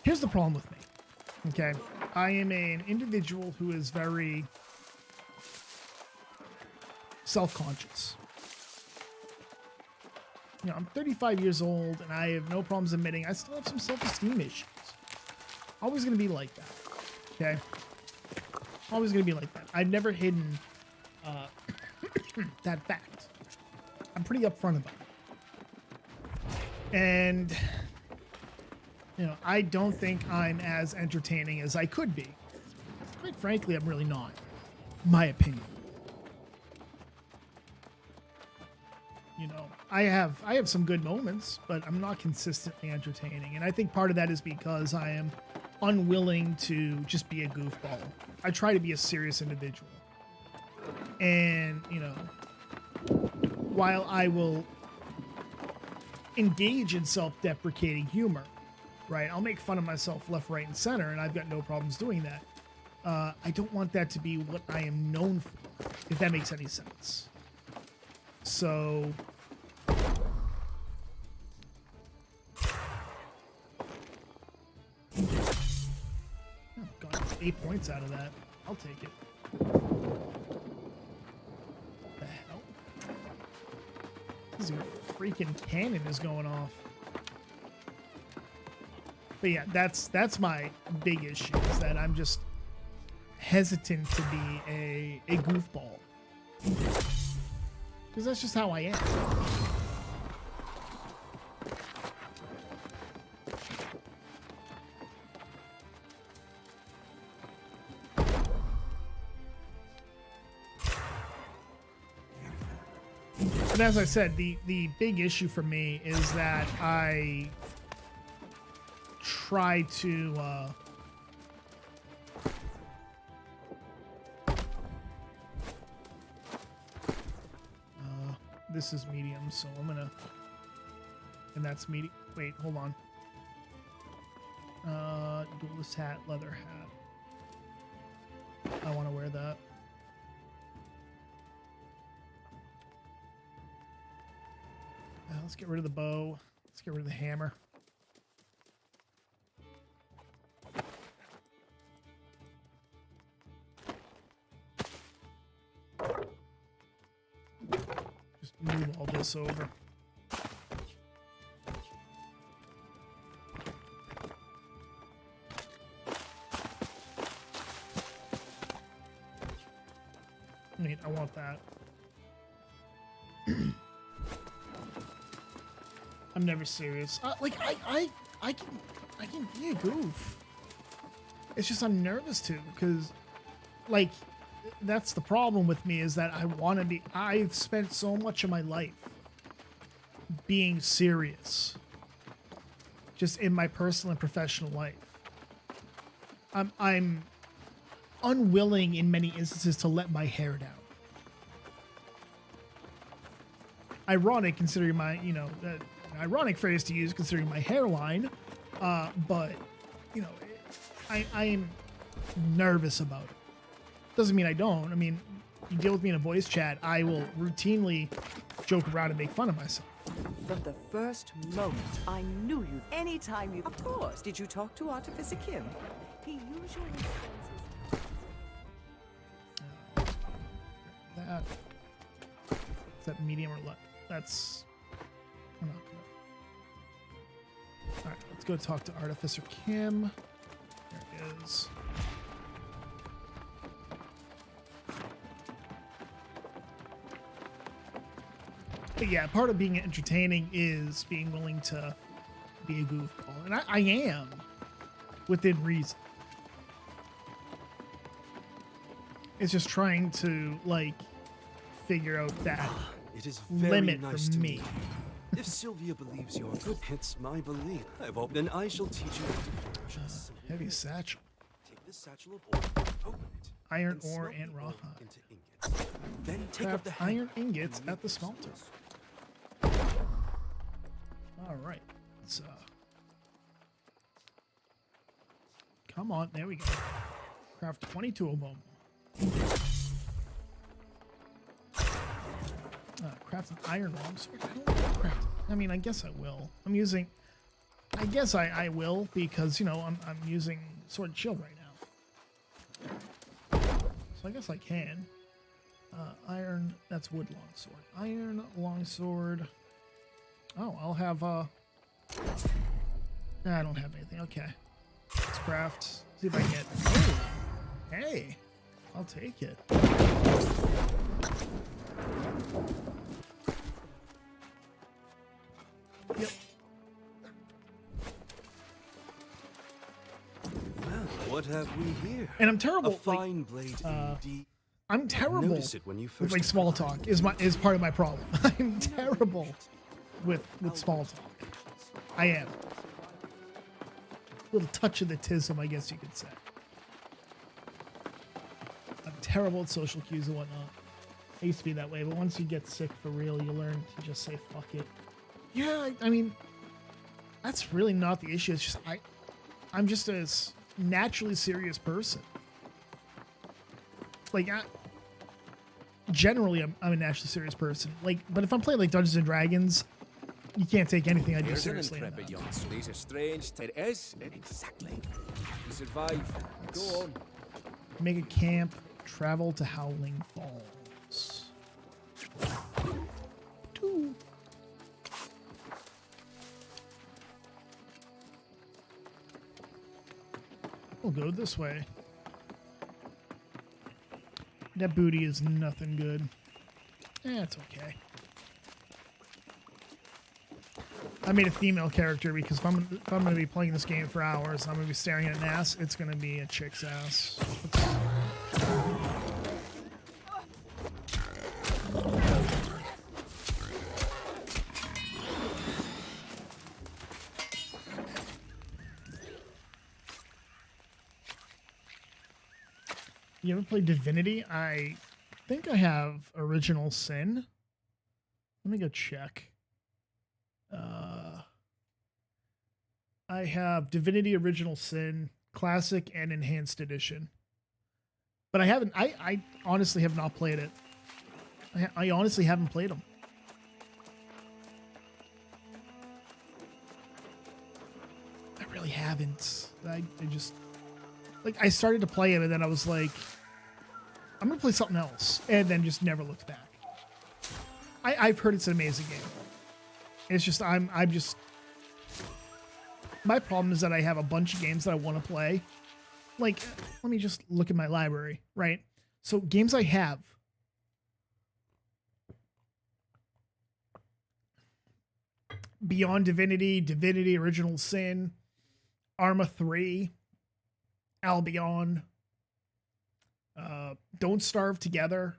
Here's the problem with me. Okay? I am an individual who is very self-conscious. I'm 35 years old, and I have no problems admitting I still have some self-esteem issues. Always going to be like that. Okay? Always going to be like that. I've never hidden that fact. I'm pretty upfront about it. And, I don't think I'm as entertaining as I could be. Quite frankly, I'm really not. My opinion. I have some good moments, but I'm not consistently entertaining. And I think part of that is because I am unwilling to just be a goofball. I try to be a serious individual. And, while I will engage in self-deprecating humor, right? I'll make fun of myself left, right, and center, and I've got no problems doing that. I don't want that to be what I am known for, if that makes any sense. So... Oh, God, it's 8 points out of that. I'll take it. What the hell? This is a freaking cannon is going off. But yeah, that's my big issue, is that I'm just hesitant to be a goofball. Because that's just how I am. And as I said, the big issue for me is that I try to this is medium, so I'm gonna, and that's medium. Wait, hold on. Duelist hat, leather hat. I want to wear that. let's get rid of the bow. Let's get rid of the hammer. Just move all this over. Wait, I want that. I'm never serious. Like I can be a goof. It's just I'm nervous too, because like that's the problem with me, is that I want to be. I've spent so much of my life being serious, just in my personal and professional life. I'm unwilling in many instances to let my hair down. Ironic considering my, you know, ironic phrase to use considering my hairline, but you know, I'm nervous about it. Doesn't mean I don't. I mean, you deal with me in a voice chat, I will routinely joke around and make fun of myself. From the first moment, I knew you. Anytime you... Of course. Did you talk to Artificer Kim? He usually sends That. Is that medium or light? That's... I'm not gonna... Alright, let's go talk to Artificer Kim. There it is. But yeah, part of being entertaining is being willing to be a goofball. And I am, within reason. It's just trying to, like, figure out that It is very limit nice for to me. meet you. If Sylvia believes you're good, it's my belief. Then I shall teach you how to flourish. Heavy satchel. Take this satchel of ore, open it, Iron and ore smelt and the ore rawhide. into ingots. Then take up Craft the hammer iron ingots and at the make smelter. tools. Alright. Let's, come on. There we go. Craft 22 of them. Craft an iron longsword. I don't want to craft. I mean, I guess I will. I'm using. I guess I will, because you know I'm using sword and shield right now. So I guess I can. Iron. That's wood longsword. Iron longsword. Oh, I'll have. I don't have anything. Okay. Let's craft. See if I get. Oh, hey, I'll take it. Yep. Well, what have we here? And I'm A terrible. Like, fine blade indeed. I'm terrible Notice it when you with first like small talk. Is part of my problem. I'm terrible with small talk. I am. Little touch of the tism, I guess you could say. I'm terrible at social cues and whatnot. I used to be that way, but once you get sick for real, you learn to just say fuck it. Yeah, I mean, that's really not the issue. It's just I'm just a naturally serious person. Like, generally, I'm a naturally serious person. Like, but if I'm playing like Dungeons and Dragons, you can't take anything I do Here's an seriously. in intrepid that. young soul. These are strange. It is exactly. You survive. Go on. Make a camp. Travel to Howling Falls. 2. We'll go this way. That booty is nothing good. It's okay. I made a female character because if I'm going to be playing this game for hours, I'm going to be staring at an ass. It's going to be a chick's ass. You ever played Divinity? I think I have Original Sin. Let me go check. I have Divinity Original Sin, Classic, and Enhanced Edition. But I haven't. I honestly have not played it. I honestly haven't played them. really haven't. I just like I started to play it and then I was like, I'm gonna play something else, and then just never looked back. I've heard it's an amazing game. It's just I'm just my problem is that I have a bunch of games that I want to play. Like, let me just look at my library, right? So games I have. Beyond Divinity, Divinity Original Sin, Arma 3, Albion, Don't Starve Together,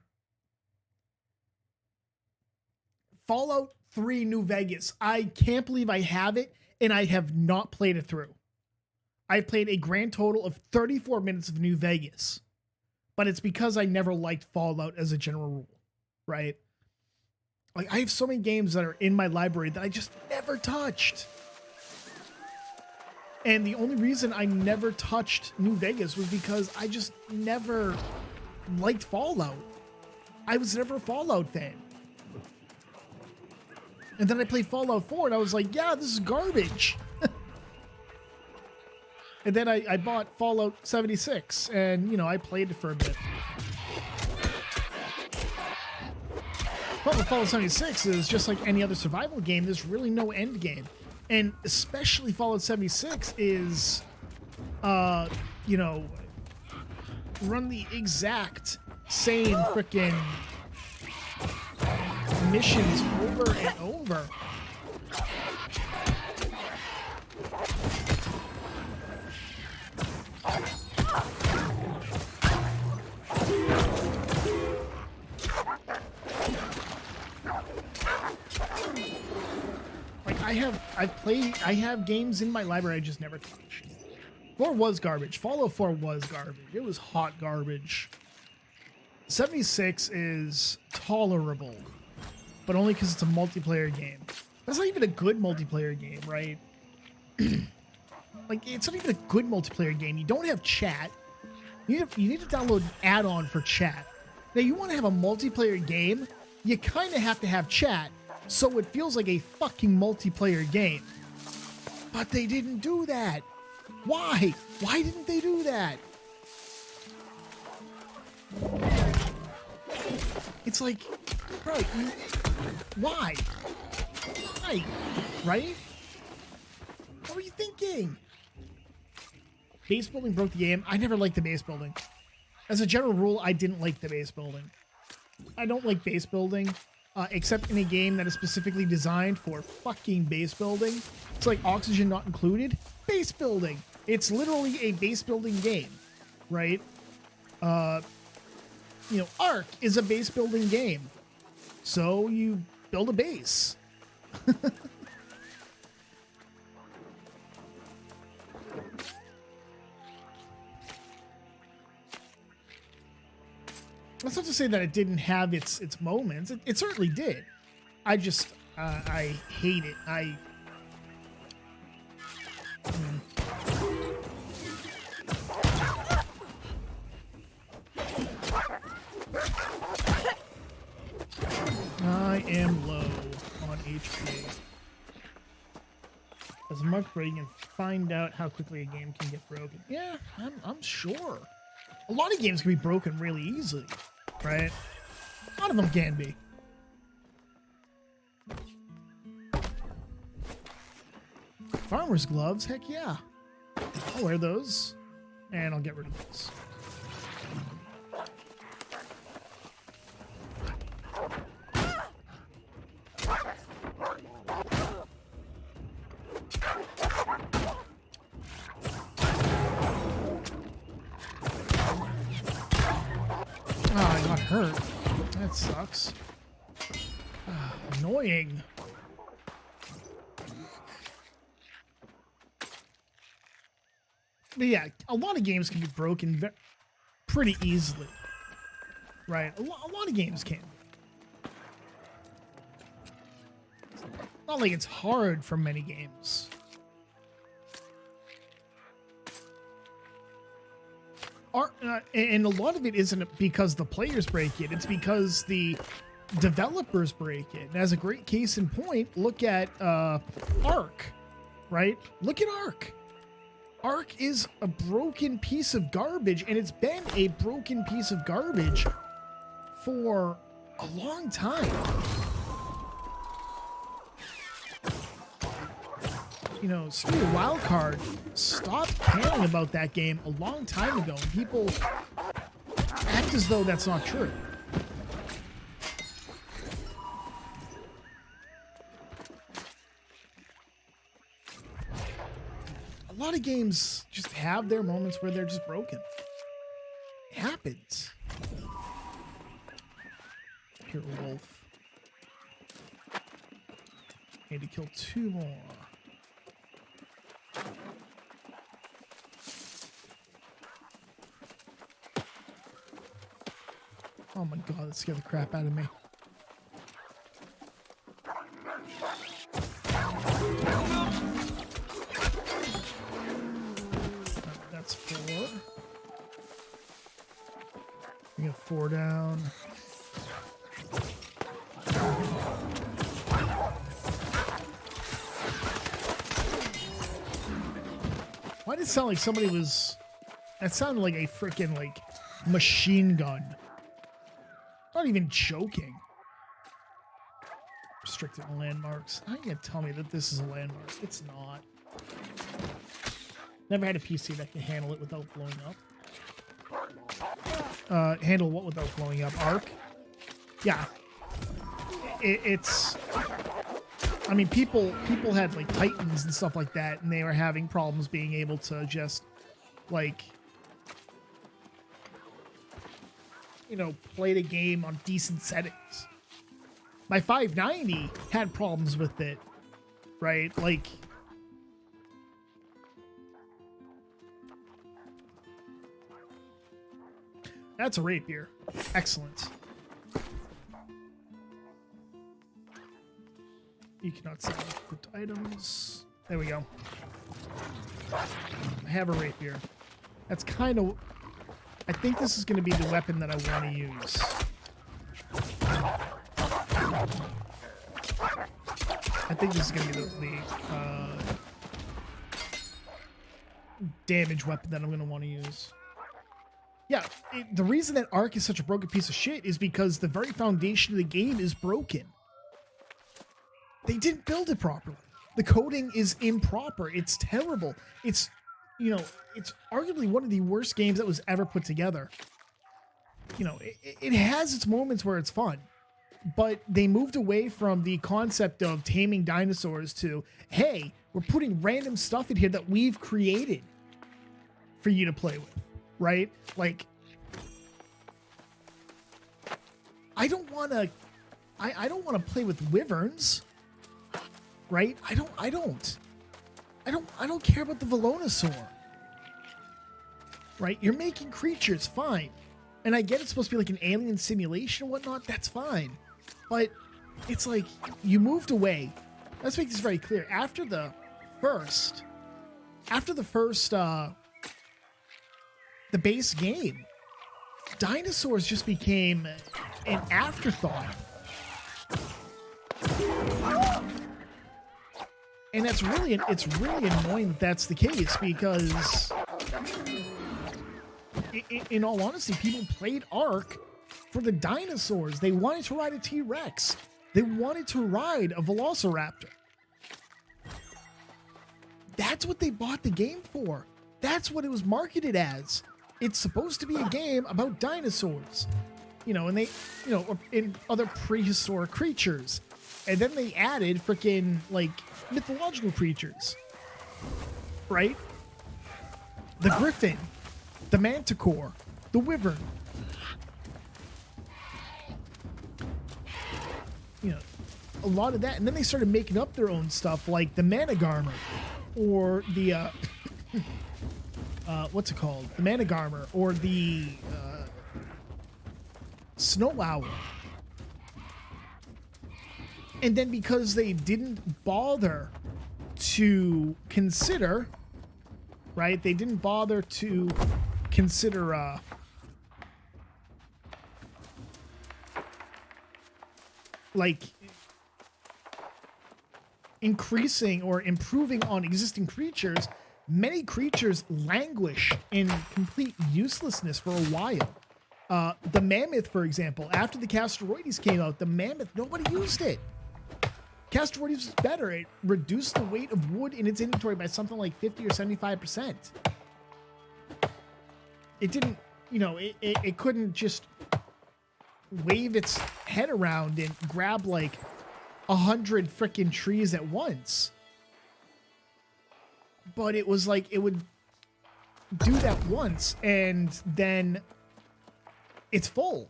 Fallout 3 New Vegas. I can't believe I have it, and I have not played it through. I've played a grand total of 34 minutes of New Vegas, but it's because I never liked Fallout as a general rule, right? Like, I have so many games that are in my library that I just never touched. And the only reason I never touched New Vegas was because I just never liked Fallout. I was never a Fallout fan. And then I played Fallout 4 and I was like, yeah, this is garbage. And then I bought Fallout 76 and, you know, I played it for a bit. But with Fallout 76 is just like any other survival game, there's really no end game. And especially Fallout 76 is, you know, run the exact same frickin' missions over and over. Like I have games in my library I just never touched. 4 was garbage. Fallout 4 was garbage. It was hot garbage. 76 is tolerable, but only because it's a multiplayer game. That's not even a good multiplayer game, right? Like, it's not even a good multiplayer game. You don't have chat. You need to download an add-on for chat. Now, you want to have a multiplayer game, you kind of have to have chat, so it feels like a fucking multiplayer game. But they didn't do that. Why? Why didn't they do that? It's like, bro, why? Why? Right? What were you thinking? Base building broke the game. I never liked the base building. As a general rule, I didn't like the base building. I don't like base building, except in a game that is specifically designed for fucking base building. It's like Oxygen Not Included. Base building. It's literally a base building game, right? You know, Ark is a base building game. So you build a base. That's not to say that it didn't have its moments. It certainly did. I just I hate it. I am low on HP. As a mark break and find out how quickly a game can get broken. Yeah, I'm sure. A lot of games can be broken really easily, right? A lot of them can be. Farmer's gloves, heck yeah. I'll wear those, and I'll get rid of those. Oh, I got hurt. That sucks. Annoying. But yeah, a lot of games can be broken pretty easily. Right? A lot of games can. Not like it's hard for many games. And a lot of it isn't because the players break it. It's because the developers break it. And as a great case in point, look at Ark, right? Look at Ark. Ark is a broken piece of garbage, and it's been a broken piece of garbage for a long time. You know, Studio Wildcard stopped caring about that game a long time ago, and people act as though that's not true. A lot of games just have their moments where they're just broken. It happens. Pure Wolf. Need to kill 2 more. Oh my god, that scared the crap out of me. That's 4. We got 4 down. Why did it sound like somebody was... That sounded like a freaking, like, machine gun. Not even joking. Restricted landmarks. How are you gonna tell me that this is a landmark? It's not. Never had a PC that can handle it without blowing up. Handle what without blowing up? Arc? Yeah. It's... I mean, people had, like, Titans and stuff like that, and they were having problems being able to just, like... you know, play the game on decent settings. My 590 had problems with it, right? Like, that's a rapier. Excellent. You cannot sell equipped items. There we go. I have a rapier. That's kind of... I think this is going to be the weapon that I want to use. I think this is going to be the damage weapon that I'm going to want to use. Yeah, the reason that Ark is such a broken piece of shit is because the very foundation of the game is broken. They didn't build it properly. The coding is improper. It's terrible. It's, you know, it's arguably one of the worst games that was ever put together. You know, it has its moments where it's fun, but they moved away from the concept of taming dinosaurs to, hey, we're putting random stuff in here that we've created for you to play with, right? Like, I don't want to play with wyverns, right? I don't care about the Velonosaur. Right? You're making creatures, fine. And I get it's supposed to be like an alien simulation and whatnot, that's fine. But it's like, you moved away. Let's make this very clear. After the base game, dinosaurs just became an afterthought. And it's really annoying that that's the case, because in all honesty, people played Ark for the dinosaurs. They wanted to ride a T-Rex. They wanted to ride a Velociraptor. That's what they bought the game for. That's what it was marketed as. It's supposed to be a game about dinosaurs. You know, and they, you know, or in other prehistoric creatures. And then they added freaking, like, mythological creatures. Right? The griffin. The manticore. The wyvern. You know, a lot of that. And then they started making up their own stuff, like the Managarmer. Or the, what's it called? The Managarmer. Or the, Snow Owl. And then because they didn't bother to consider, right? They didn't bother to consider, like, increasing or improving on existing creatures, many creatures languish in complete uselessness for a while. The mammoth, for example, after the Castoroides came out, the mammoth, nobody used it. Castoroides was better. It reduced the weight of wood in its inventory by something like 50 or 75%. It didn't, you know, it couldn't just wave its head around and grab like 100 freaking trees at once. But it was like, it would do that once and then it's full.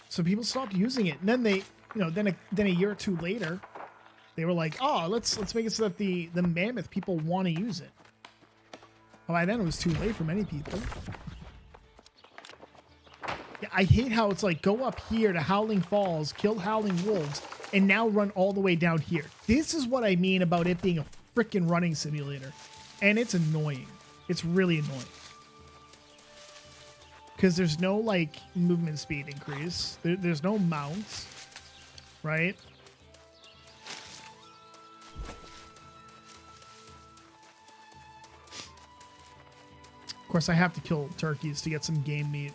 So people stopped using it. And then they, you know, then a year or two later, they were like, oh, let's make it so that the mammoth people want to use it. Well, by then it was too late for many people. Yeah, I hate how it's like, go up here to Howling Falls, kill Howling Wolves, and now run all the way down here. This is what I mean about it being a freaking running simulator. And it's annoying. It's really annoying. Because there's no, like, movement speed increase. There's no mounts, right? Of course, I have to kill turkeys to get some game meat.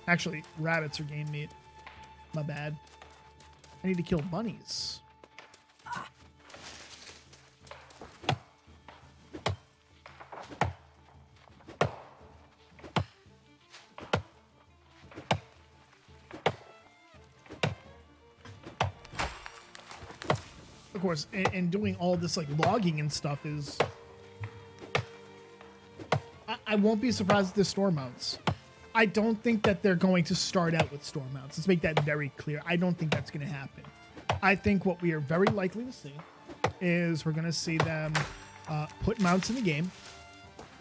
Actually, rabbits are game meat. My bad. I need to kill bunnies. Of course, and doing all this like logging and stuff is... I won't be surprised if there's store mounts. I don't think that they're going to start out with store mounts. Let's make that very clear. I don't think that's going to happen. I think what we are very likely to see is we're going to see them put mounts in the game.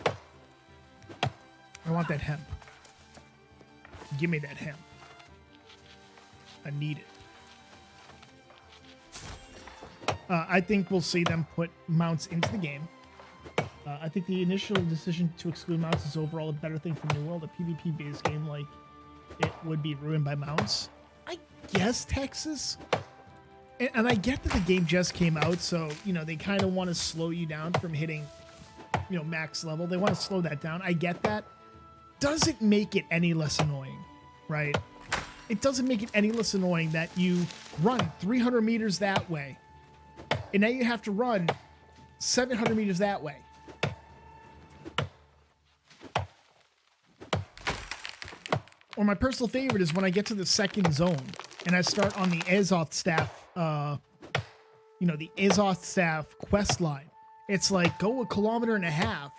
I want that hemp. Give me that hemp. I need it. I think we'll see them put mounts into the game. I think the initial decision to exclude mounts is overall a better thing for New World. A PvP-based game like it would be ruined by mounts. I guess Texas. And I get that the game just came out, so, you know, they kind of want to slow you down from hitting, you know, max level. They want to slow that down. I get that. Doesn't make it any less annoying, right? It doesn't make it any less annoying that you run 300 meters that way, and now you have to run 700 meters that way. Or my personal favorite is when I get to the second zone and I start on the Azoth staff, you know, the Azoth staff quest line. It's like, go 1.5 kilometers,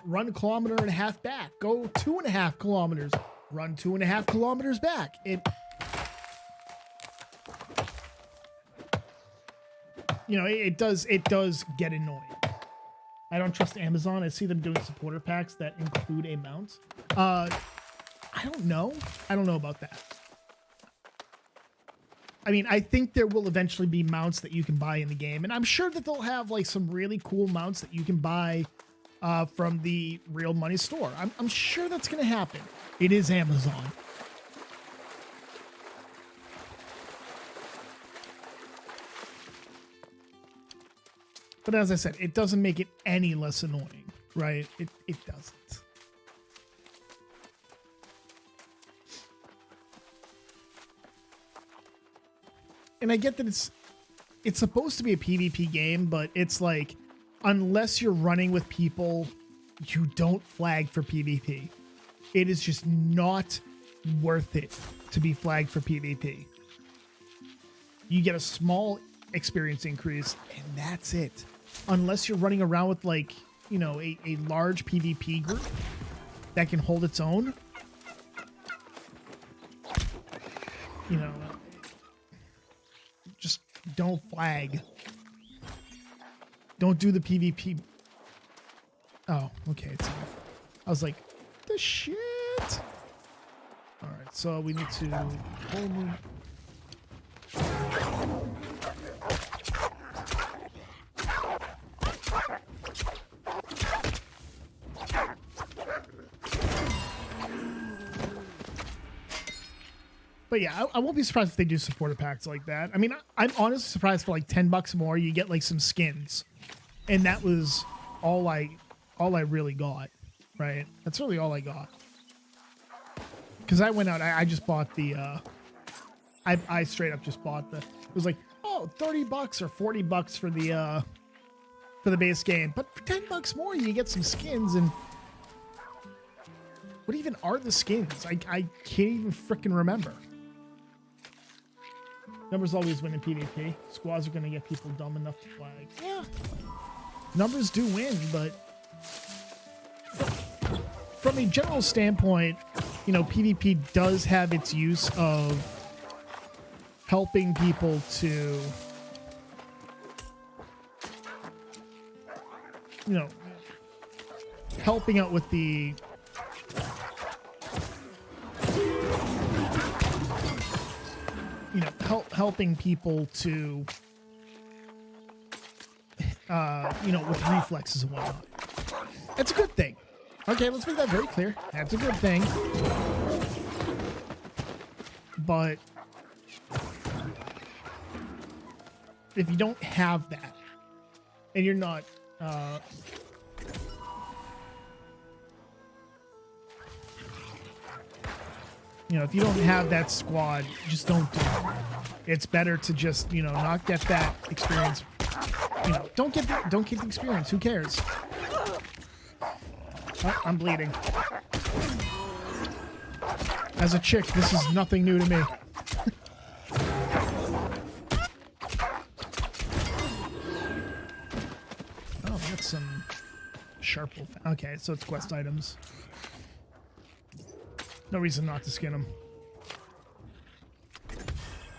run 1.5 kilometers back, go 2.5 kilometers, run 2.5 kilometers back. You know, it does get annoying. I don't trust Amazon. I see them doing supporter packs that include a mount. I don't know. I don't know about that. I mean, I think there will eventually be mounts that you can buy in the game, and I'm sure that they'll have like some really cool mounts that you can buy from the Real Money store. I'm sure that's going to happen. It is Amazon. But as I said, it doesn't make it any less annoying, right? It doesn't. And I get that it's supposed to be a PvP game, but it's like, unless you're running with people, you don't flag for PvP. It is just not worth it to be flagged for PvP. You get a small experience increase, and that's it. Unless you're running around with, like, you know, a large PvP group that can hold its own. You know, just don't flag. Don't do the PvP. Oh, okay. It's off. I was like, the shit. All right, so we need to hold me. But yeah, I won't be surprised if they do supporter packs like that. I mean, I'm honestly surprised for like $10 more, you get like some skins, and that was all I really got, right? That's really all I got. Because I went out, I just bought the, I straight up just bought the, it was like, oh, $30 or $40 for the base game, but for $10 more, you get some skins. And what even are the skins? I can't even freaking remember. Numbers always win in PvP. Squads are going to get people dumb enough to flag. Yeah. Numbers do win, but from a general standpoint, you know, PvP does have its use of helping people to, you know, helping out with the helping people to, you know, with reflexes and whatnot. That's a good thing. Okay, let's make that very clear. That's a good thing. But if you don't have that, and you're not, you know, if you don't have that squad, just don't do it. It's better to just, you know, not get that experience. You know, don't get the experience. Who cares? Oh, I'm bleeding. As a chick, this is nothing new to me. Oh, that's some sharp. Okay, so it's quest items. No reason not to skin them.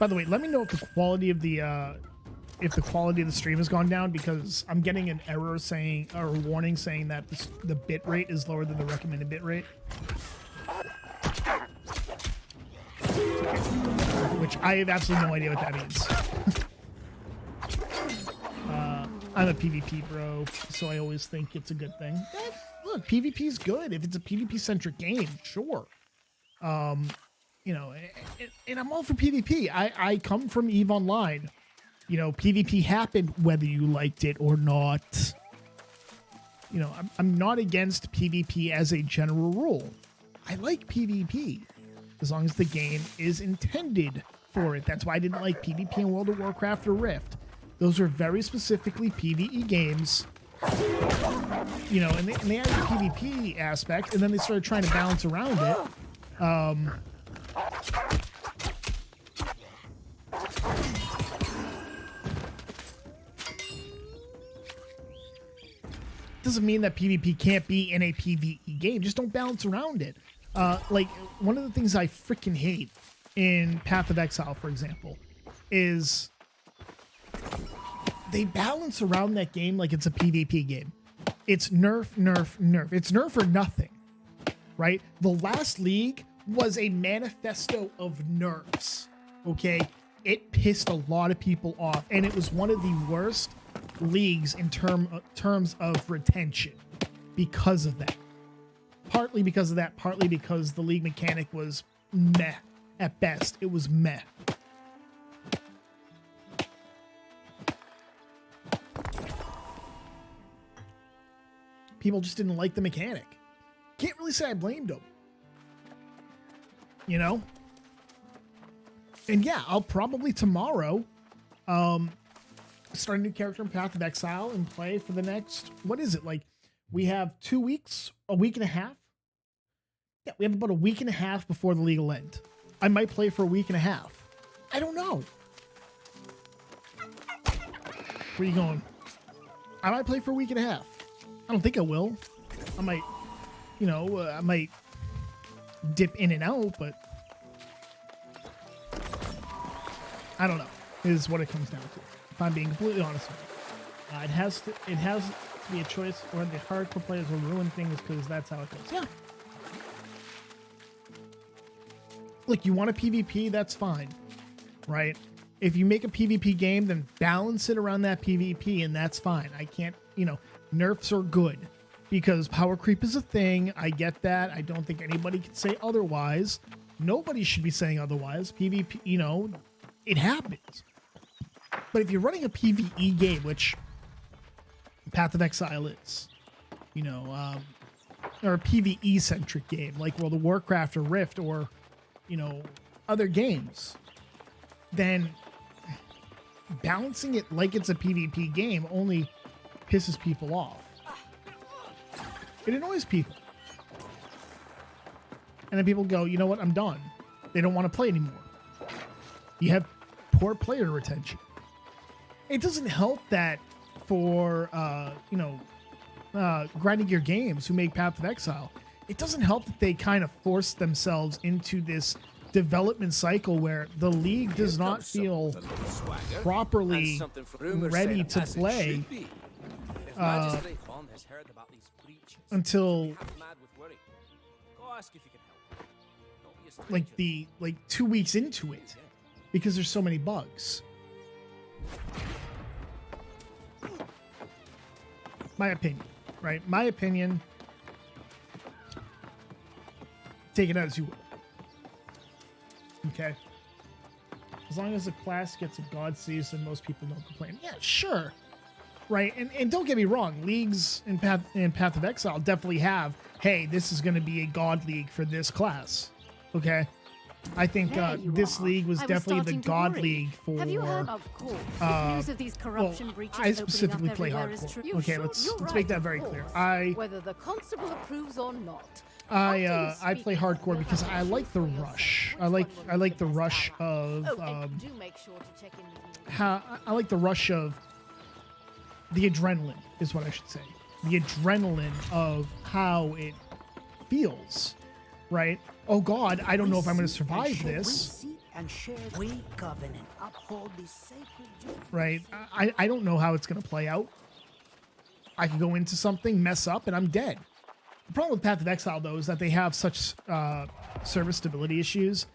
By the way, let me know if the quality of the stream has gone down, because I'm getting an error saying, or a warning saying that the bit rate is lower than the recommended bit rate. Which I have absolutely no idea what that means. I'm a PvP bro, so I always think it's a good thing. Look, PvP is good. If it's a PvP-centric game, sure. You know, and I'm all for PvP. I come from EVE Online. You know, PvP happened whether you liked it or not. You know, I'm not against PvP as a general rule. I like PvP as long as the game is intended for it. That's why I didn't like PvP in World of Warcraft or Rift. Those are very specifically PvE games. You know, and they had the PvP aspect, and then they started trying to balance around it. Doesn't mean that PvP can't be in a PvE game. Just don't balance around it. Like, one of the things I freaking hate in Path of Exile, for example, is they balance around that game like it's a PvP game. It's nerf, nerf, nerf. It's nerf or nothing, right? The last league was a manifesto of nerfs, okay? It pissed a lot of people off, and it was one of the worst leagues in terms of retention because of that. Partly because of that, partly because the league mechanic was meh. At best, it was meh. People just didn't like the mechanic. Can't really say I blamed them. You know? And yeah, I'll probably tomorrow start a new character in Path of Exile and play for the next, what is it? Like, we have 2 weeks, a week and a half? Yeah, we have about a week and a half before the league will end. I might play for a week and a half. I don't know. Where are you going? I might play for a week and a half. I don't think I will. I might, you know, I might dip in and out, but I don't know, is what it comes down to, if I'm being completely honest with you. It has to be a choice, or the hardcore players will ruin things because that's how it goes. Yeah. Look, you want a PvP, that's fine, right? If you make a PvP game, then balance it around that PvP, and that's fine. I can't, you know, nerfs are good because power creep is a thing. I get that. I don't think anybody can say otherwise. Nobody should be saying otherwise. PvP, you know, it happens. But if you're running a PvE game, which Path of Exile is, you know, or a PvE-centric game like World of Warcraft or Rift or, you know, other games, then balancing it like it's a PvP game only pisses people off. It annoys people. And then people go, you know what, I'm done. They don't want to play anymore. You have poor player retention. It doesn't help that for, you know, Grinding Gear Games, who make Path of Exile, it doesn't help that they kind of force themselves into this development cycle where the league does not feel properly ready to play until like 2 weeks into it, because there's so many bugs. My opinion, right? My opinion. Take it as you will. Okay. As long as the class gets a god season, most people don't complain. Yeah, sure. Right. And don't get me wrong, leagues in Path of Exile definitely have, hey, this is going to be a god league for this class. Okay. I think this league was definitely the god league for. Have you heard? Of course. If news of these corruption breaches I specifically play hardcore. Okay, let's make that very clear. Whether the constable approves or not. I play hardcore because I like the rush. I like the rush of do make sure to check in with me. I like the rush of the adrenaline is what I should say. The adrenaline of how it feels, right? Oh God, I don't know if I'm going to survive this. Right? I don't know how it's going to play out. I could go into something, mess up, and I'm dead. The problem with Path of Exile, though, is that they have such server stability issues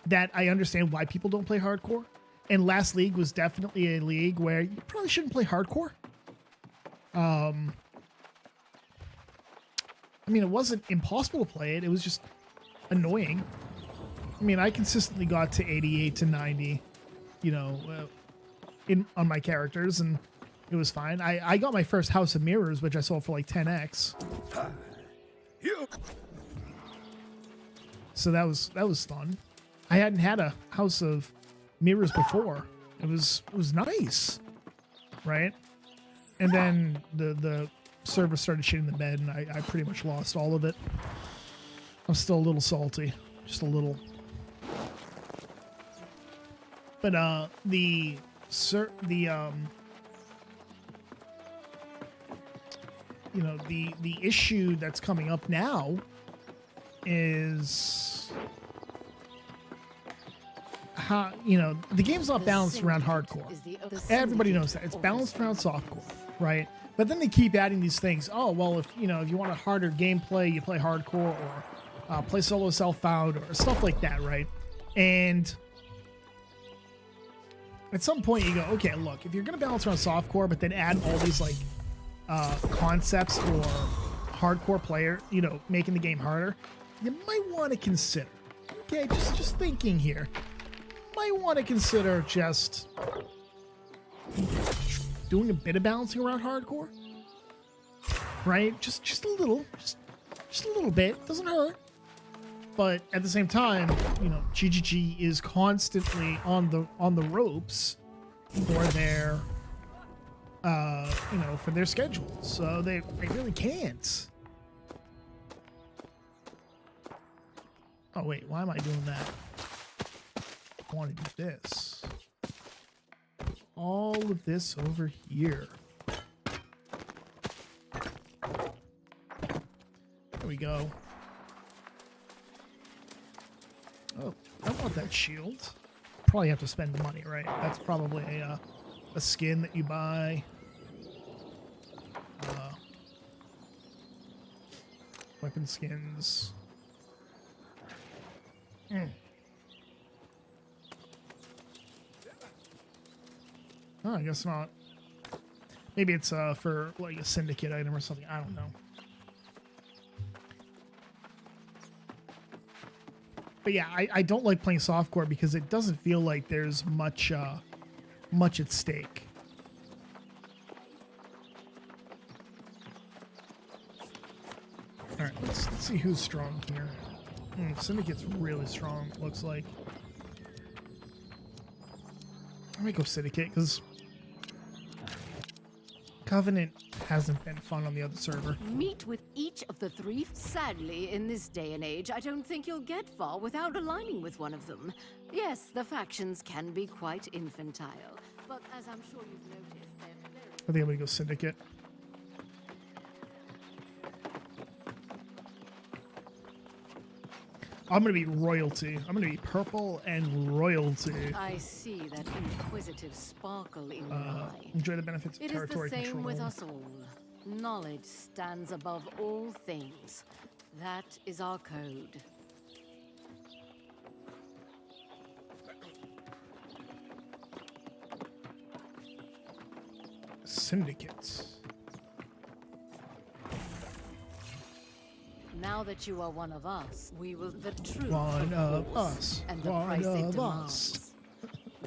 that I understand why people don't play hardcore. And last league was definitely a league where you probably shouldn't play hardcore. I mean, it wasn't impossible to play it. It was just annoying. I mean, I consistently got to 88 to 90, you know, on my characters, and it was fine. I got my first House of Mirrors, which I sold for like 10x. So that was fun. I hadn't had a House of Mirrors before. It was nice, right? And then the server started shitting the bed, and I pretty much lost all of it. I'm still a little salty, just a little. But the you know, the issue that's coming up now is how, you know, the game's not balanced around hardcore. Everybody knows that. It's balanced around softcore, right? But then they keep adding these things. Oh, well, if you want a harder gameplay, you play hardcore, or play solo self-found, or stuff like that, right? And at some point you go, okay, look, if you're going to balance around softcore, but then add all these like concepts for hardcore player, you know, making the game harder, you might want to consider, okay, just thinking here, might want to consider just doing a bit of balancing around hardcore, right? Just a little bit, doesn't hurt. But at the same time, you know, GGG is constantly on the ropes for their you know, for their schedule, so they really can't. Oh wait, why am I doing that? I want to do this. All of this over here. There we go. Oh, I want that shield. Probably have to spend the money, right? That's probably a skin that you buy. Weapon skins. Oh, I guess not. Maybe it's for like a syndicate item or something. I don't know. But yeah, I don't like playing softcore because it doesn't feel like there's much much at stake. All right, let's see who's strong here. Syndicate's really strong, looks like. Let me go Syndicate, because Covenant hasn't been fun on the other server. Meet with each of the three. Sadly, in this day and age, I don't think you'll get far without aligning with one of them. Yes, the factions can be quite infantile, but as I'm sure you've noticed, they're very... I think I'm going to go Syndicate. I'm going to be royalty. I'm going to be purple and royalty. I see that inquisitive sparkle in your eye. Enjoy the benefits of It is the territory same control. with us all. Knowledge stands above all things. That is our code. Syndicates. Now that you are one of us, we will the truth One of force us. and the One price it of demands. us.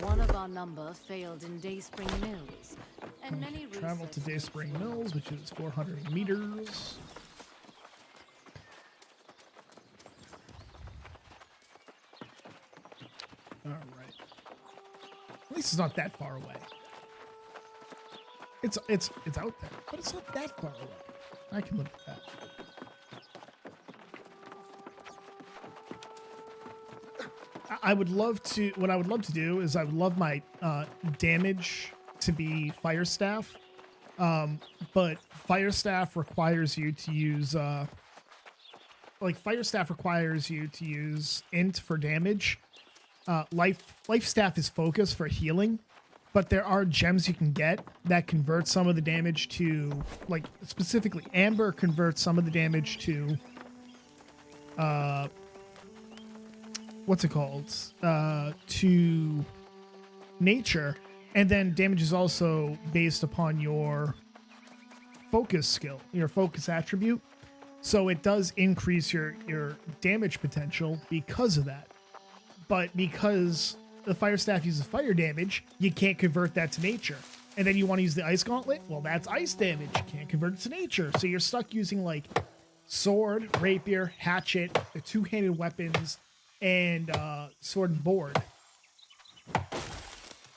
One of our number failed in Dayspring Mills, and many Travel to researchers Dayspring Mills, which is 400 meters. All right. At least it's not that far away. It's out there, but it's not that far away. I can live with that. I would love to. What I would love to do is I would love my damage to be Fire Staff, but Fire Staff requires you to use Fire Staff requires you to use Int for damage. Life Staff is Focus for healing, but there are gems you can get that convert some of the damage to, like, specifically Amber converts some of the damage to what's it called? To nature, and then damage is also based upon your focus skill, your focus attribute. So it does increase your damage potential because of that. But because the Fire Staff uses fire damage, you can't convert that to nature. And then you want to use the Ice Gauntlet? Well, that's ice damage. You can't convert it to nature. So you're stuck using, like, sword, rapier, hatchet, the two-handed weapons, and sword and board,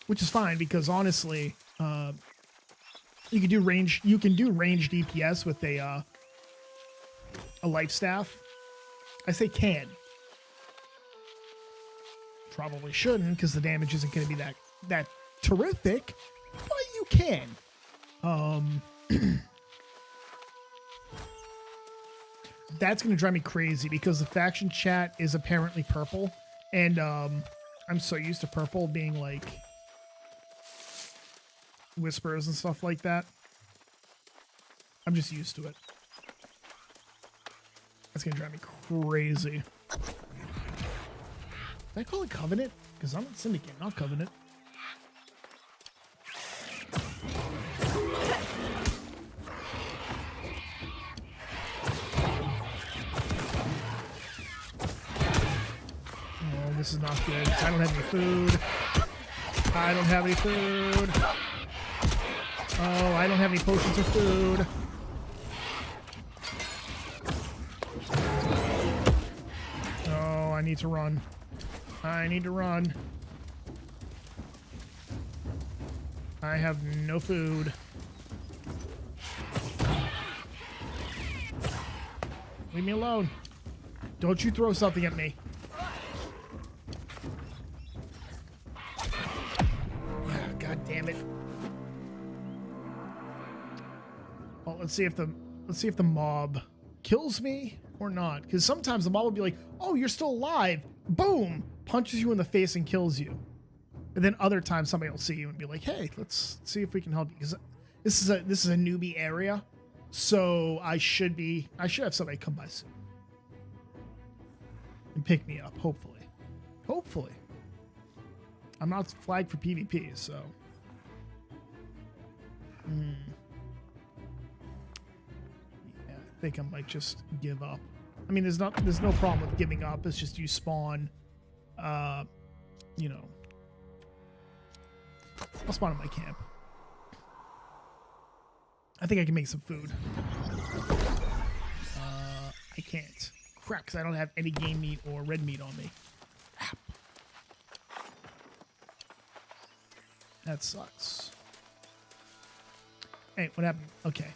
which is fine because honestly, you can do range DPS with a life staff. I say can. Probably shouldn't because the damage isn't going to be that terrific, but you can. That's going to drive me crazy because the faction chat is apparently purple, and I'm so used to purple being like whispers and stuff like that. I'm just used to it. That's going to drive me crazy. Did I call it Covenant? Because I'm Syndicate, not Covenant. This is not good. I don't have any food. I don't have any food. Oh, I don't have any potions or food. Oh, I need to run. I need to run. I have no food. Leave me alone. Don't you throw something at me. God damn it. Well, let's see if the mob kills me or not. Because sometimes the mob will be like, "Oh, you're still alive!" Boom, punches you in the face and kills you. And then other times somebody will see you and be like, "Hey, let's see if we can help you." Because this is a newbie area, so I should have somebody come by soon and pick me up. Hopefully. I'm not flagged for PvP, so. Yeah, I think I might just give up. I mean, there's no problem with giving up. It's just you spawn, you know. I'll spawn in my camp. I think I can make some food. I can't. Crap, because I don't have any game meat or red meat on me. Crap. That sucks. Hey, what happened? Okay.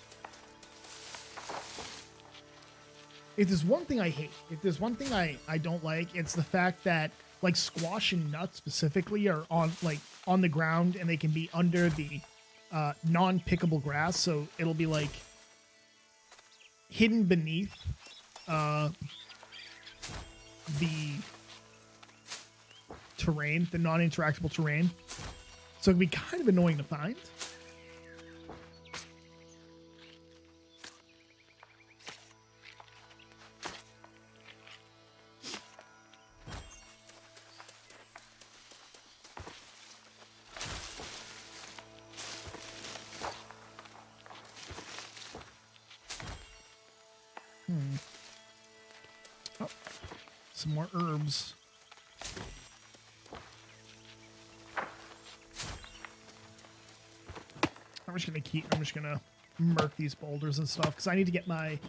If there's one thing I hate, if there's one thing I don't like, it's the fact that like squash and nuts specifically are on the ground and they can be under the non-pickable grass, so it'll be like hidden beneath the terrain, the non-interactable terrain. So it can be kind of annoying to find. Oh, some more herbs. I'm just gonna murk these boulders and stuff because I need to get my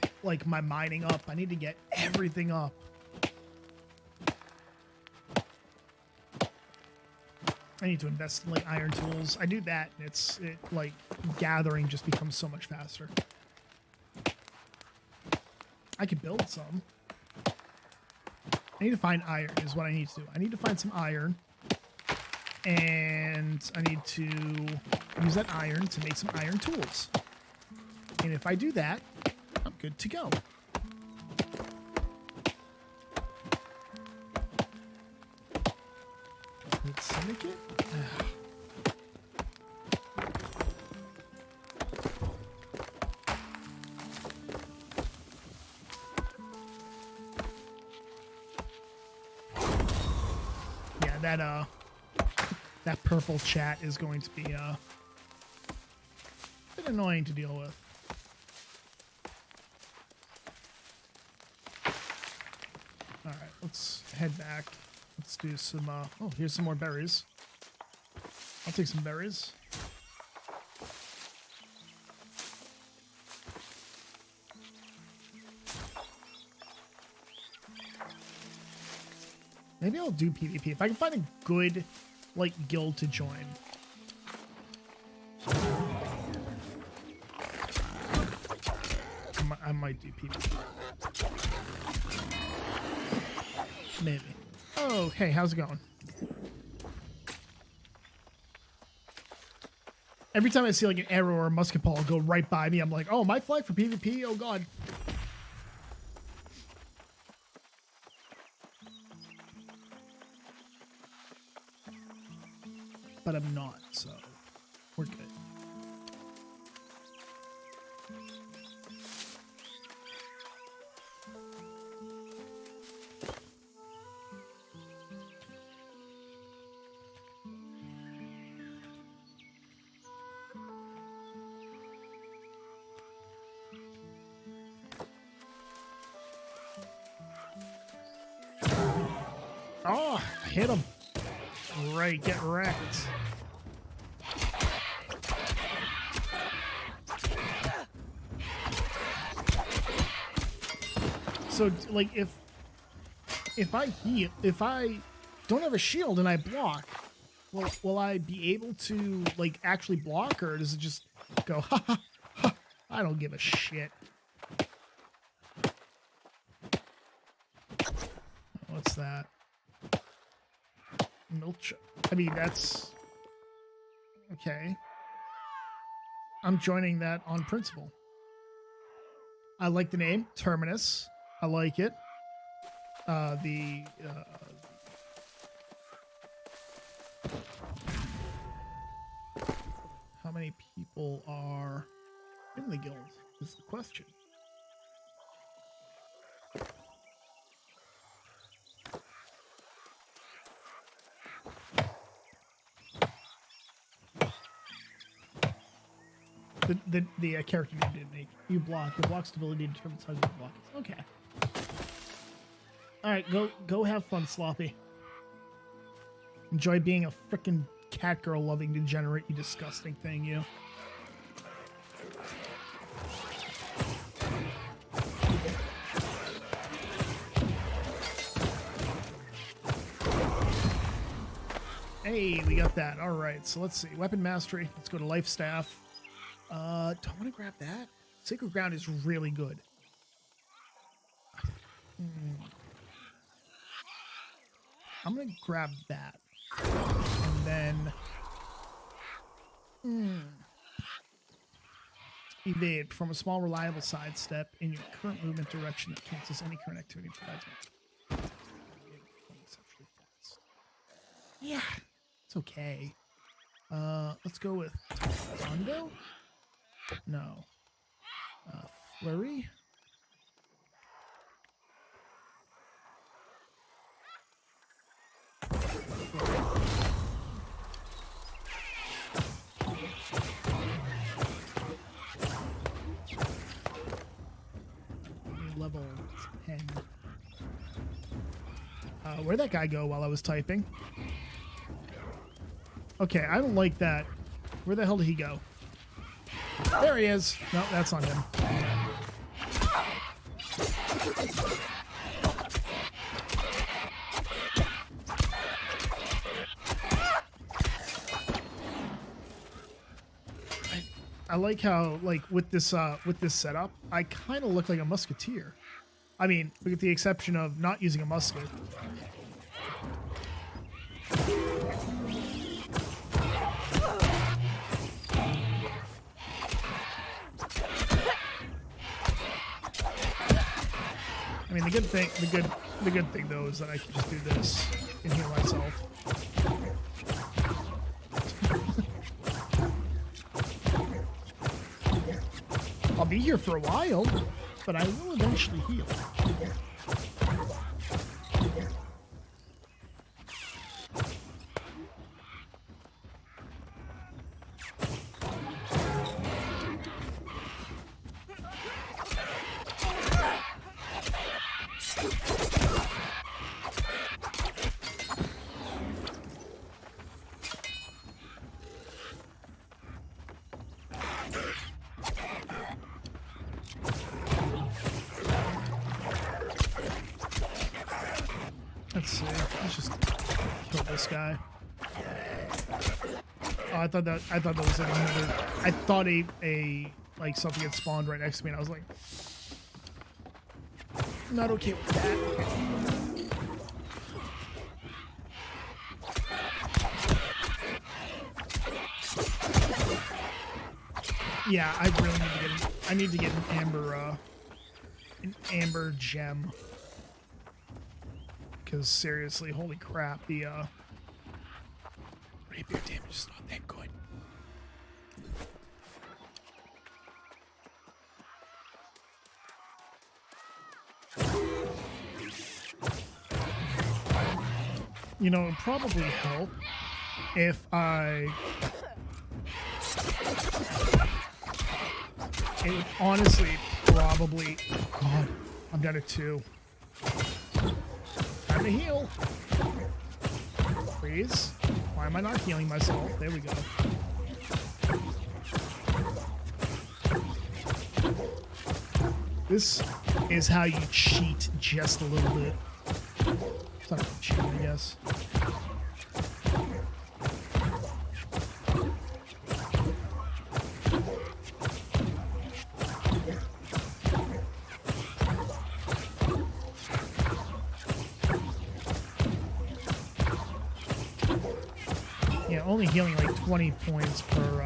mining up. I need to get everything up. I need to invest in like iron tools. I do that and like gathering just becomes so much faster. I could build some. I need to find iron is what I need to do. I need to find some iron. And I need to use that iron to make some iron tools. And if I do that, I'm good to go. Let's make it. Yeah, that purple chat is going to be a bit annoying to deal with. All right, let's head back. Let's do some, oh, here's some more berries. I'll take some berries. Maybe I'll do PvP. If I can find a good, like, guild to join. I might do PvP. Maybe. Oh, hey, how's it going? Every time I see, like, an arrow or a musket ball go right by me, I'm like, oh, my flag for PvP? Oh, God. But I'm not, so we're good. Oh, hit him. Right, get wrecked. So, like, if I don't have a shield and I block, will I be able to, like, actually block, or does it just go, ha ha ha, I don't give a shit. What's that? Milch. I mean, that's okay. I'm joining that on principle. I like the name Terminus. I like it. How many people are in the guild is the question. The character you did make. You block. Your block stability determines how you block. Okay. All right, go have fun, Sloppy. Enjoy being a frickin' cat girl loving degenerate, you disgusting thing, you. Hey, we got that. All right, so let's see. Weapon mastery. Let's go to life staff. Do I want to grab that? Sacred ground is really good. I'm gonna grab that, and then evade. Perform a small, reliable sidestep in your current movement direction that cancels any current activity and provides more. Exceptionally fast. Yeah, it's okay. Let's go with Tondo. No. Flurry. Level 10. Where'd that guy go while I was typing? Okay, I don't like that. Where the hell did he go? There he is. No, that's not him. I like how, like, with this setup, I kind of look like a musketeer. I mean, with the exception of not using a musket. I mean, the good thing though is that I can just do this and heal myself. I'll be here for a while, but I will eventually heal. Let's see. Let's just kill this guy. Oh, I thought that was like another. I thought a like something had spawned right next to me, and I was like, not okay with that. Yeah, I really need to get. I need to get an amber gem. Because seriously, holy crap, the rapier damage is not that good. You know, it would probably help if it would honestly probably. Oh God, I'm down to 2. Time to heal. Please. Why am I not healing myself? There we go. This is how you cheat just a little bit. It's not really cheating, I guess. Yeah, only healing like 20 points per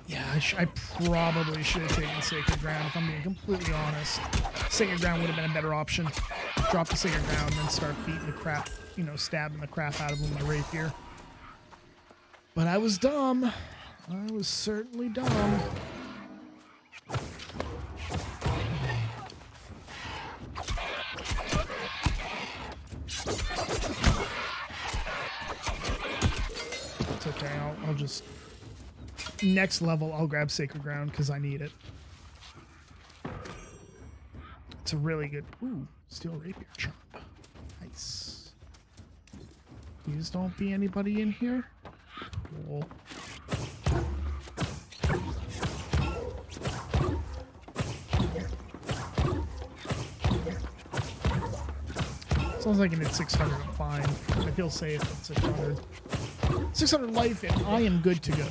Yeah, I probably should have taken Sacred Ground, if I'm being completely honest. Sacred Ground would have been a better option. Drop the Sacred Ground and then start beating the crap, you know, stabbing the crap out of him with my rapier. But I was dumb. I was certainly dumb. It's okay, I'll just just next level, I'll grab Sacred Ground because I need it. It's a really good. Ooh, Steel Rapier Charm. Nice. Please don't be anybody in here. Cool. As long as I can hit 600, I'm fine. I feel safe at 600. 600 life, and I am good to go.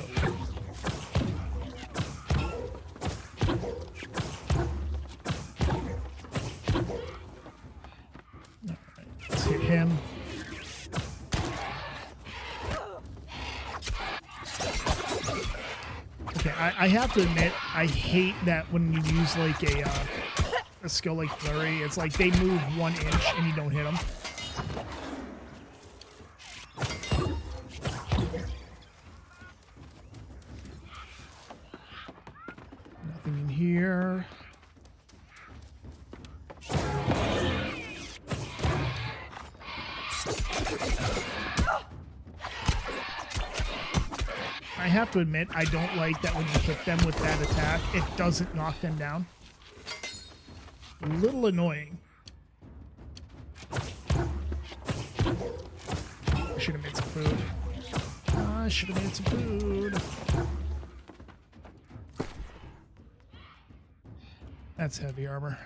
Alright, let's hit him. Okay, I have to admit, I hate that when you use like a skill like Flurry, it's like they move 1 inch and you don't hit them. Nothing in here. I have to admit, I don't like that when you hit them with that attack, it doesn't knock them down. A little annoying. I should have made some food. I should have made some food. That's heavy armor.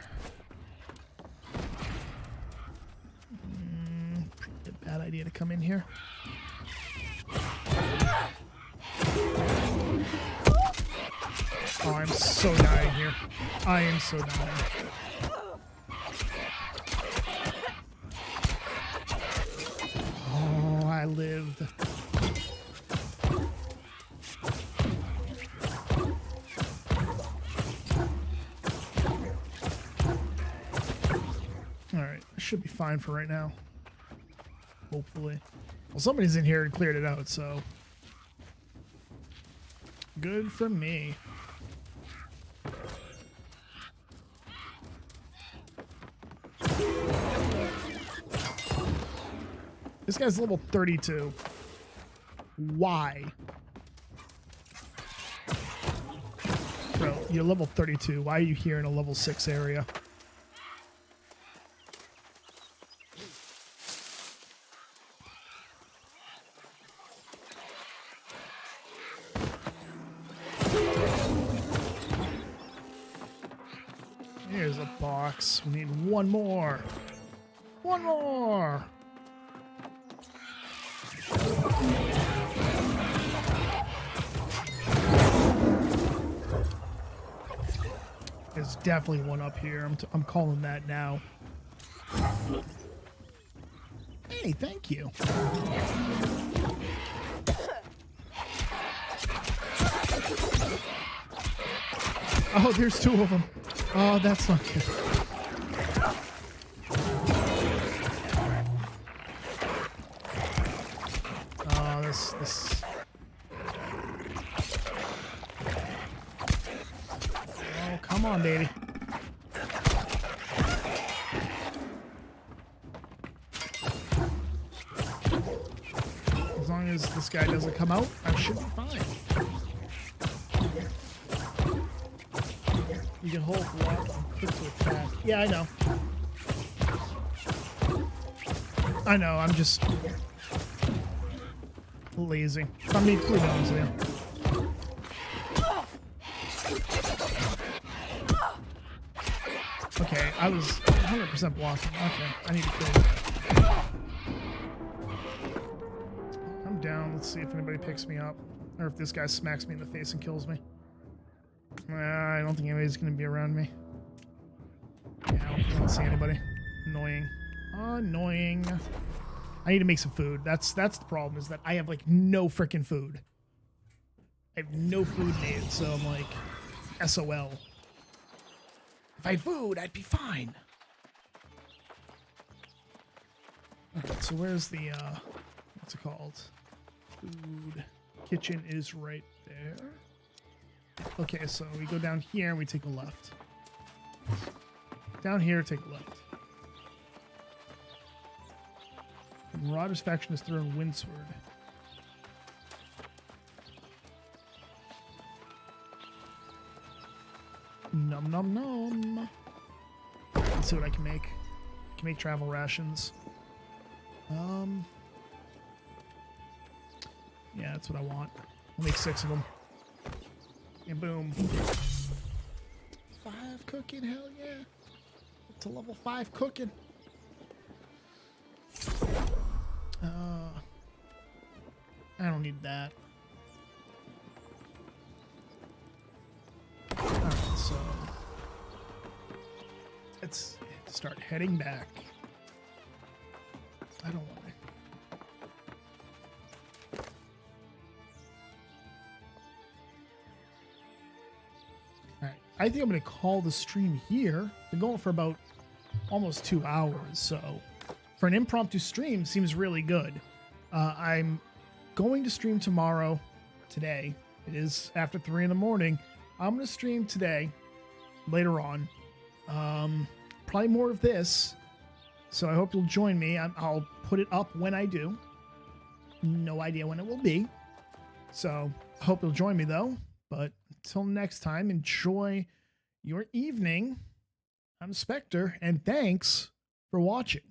Pretty bad idea to come in here. Oh, I'm so dying here. I am so dying. Oh, I lived. Alright, I should be fine for right now. Hopefully. Well, somebody's in here and cleared it out, so... good for me. This guy's level 32. Why? Bro, you're level 32. Why are you here in a level 6 area? Here's a box. We need one more. One more. There's definitely one up here. I'm calling that now. Hey, thank you. Oh, there's 2 of them. Oh, that's not good. Oh, this. Oh, come on, baby. As long as this guy doesn't come out, I should be fine. You can hold block and click to attack. Yeah, I know. I know, I'm just lazy. I mean, cooldowns, yeah. Okay, I was 100% blocking. Okay, I need to kill him. I'm down. Let's see if anybody picks me up. Or if this guy smacks me in the face and kills me. I don't think anybody's going to be around me. Yeah, I don't see anybody. Annoying. Annoying. I need to make some food. That's the problem, is that I have, like, no freaking food. I have no food made, so I'm like, SOL. If I had food, I'd be fine. Okay, so where's the, what's it called? Food. Kitchen is right there. Okay, so we go down here and we take a left. Down here, take a left. The Marauders faction is throwing Windsword. Num num num. Let's see what I can make. I can make travel rations. Yeah, that's what I want. I'll make 6 of them. And boom. 5 cooking, hell yeah. Up to level 5 cooking. I don't need that. Alright, so let's start heading back. I don't want to. Alright, I think I'm going to call the stream here. Been going for about almost 2 hours, so for an impromptu stream, seems really good. I'm going to stream today. It is after 3 in the morning. I'm going to stream today, later on. Probably more of this, so I hope you'll join me. I'll put it up when I do. No idea when it will be. So I hope you'll join me, though. But until next time, enjoy your evening. I'm Spectre, and thanks for watching.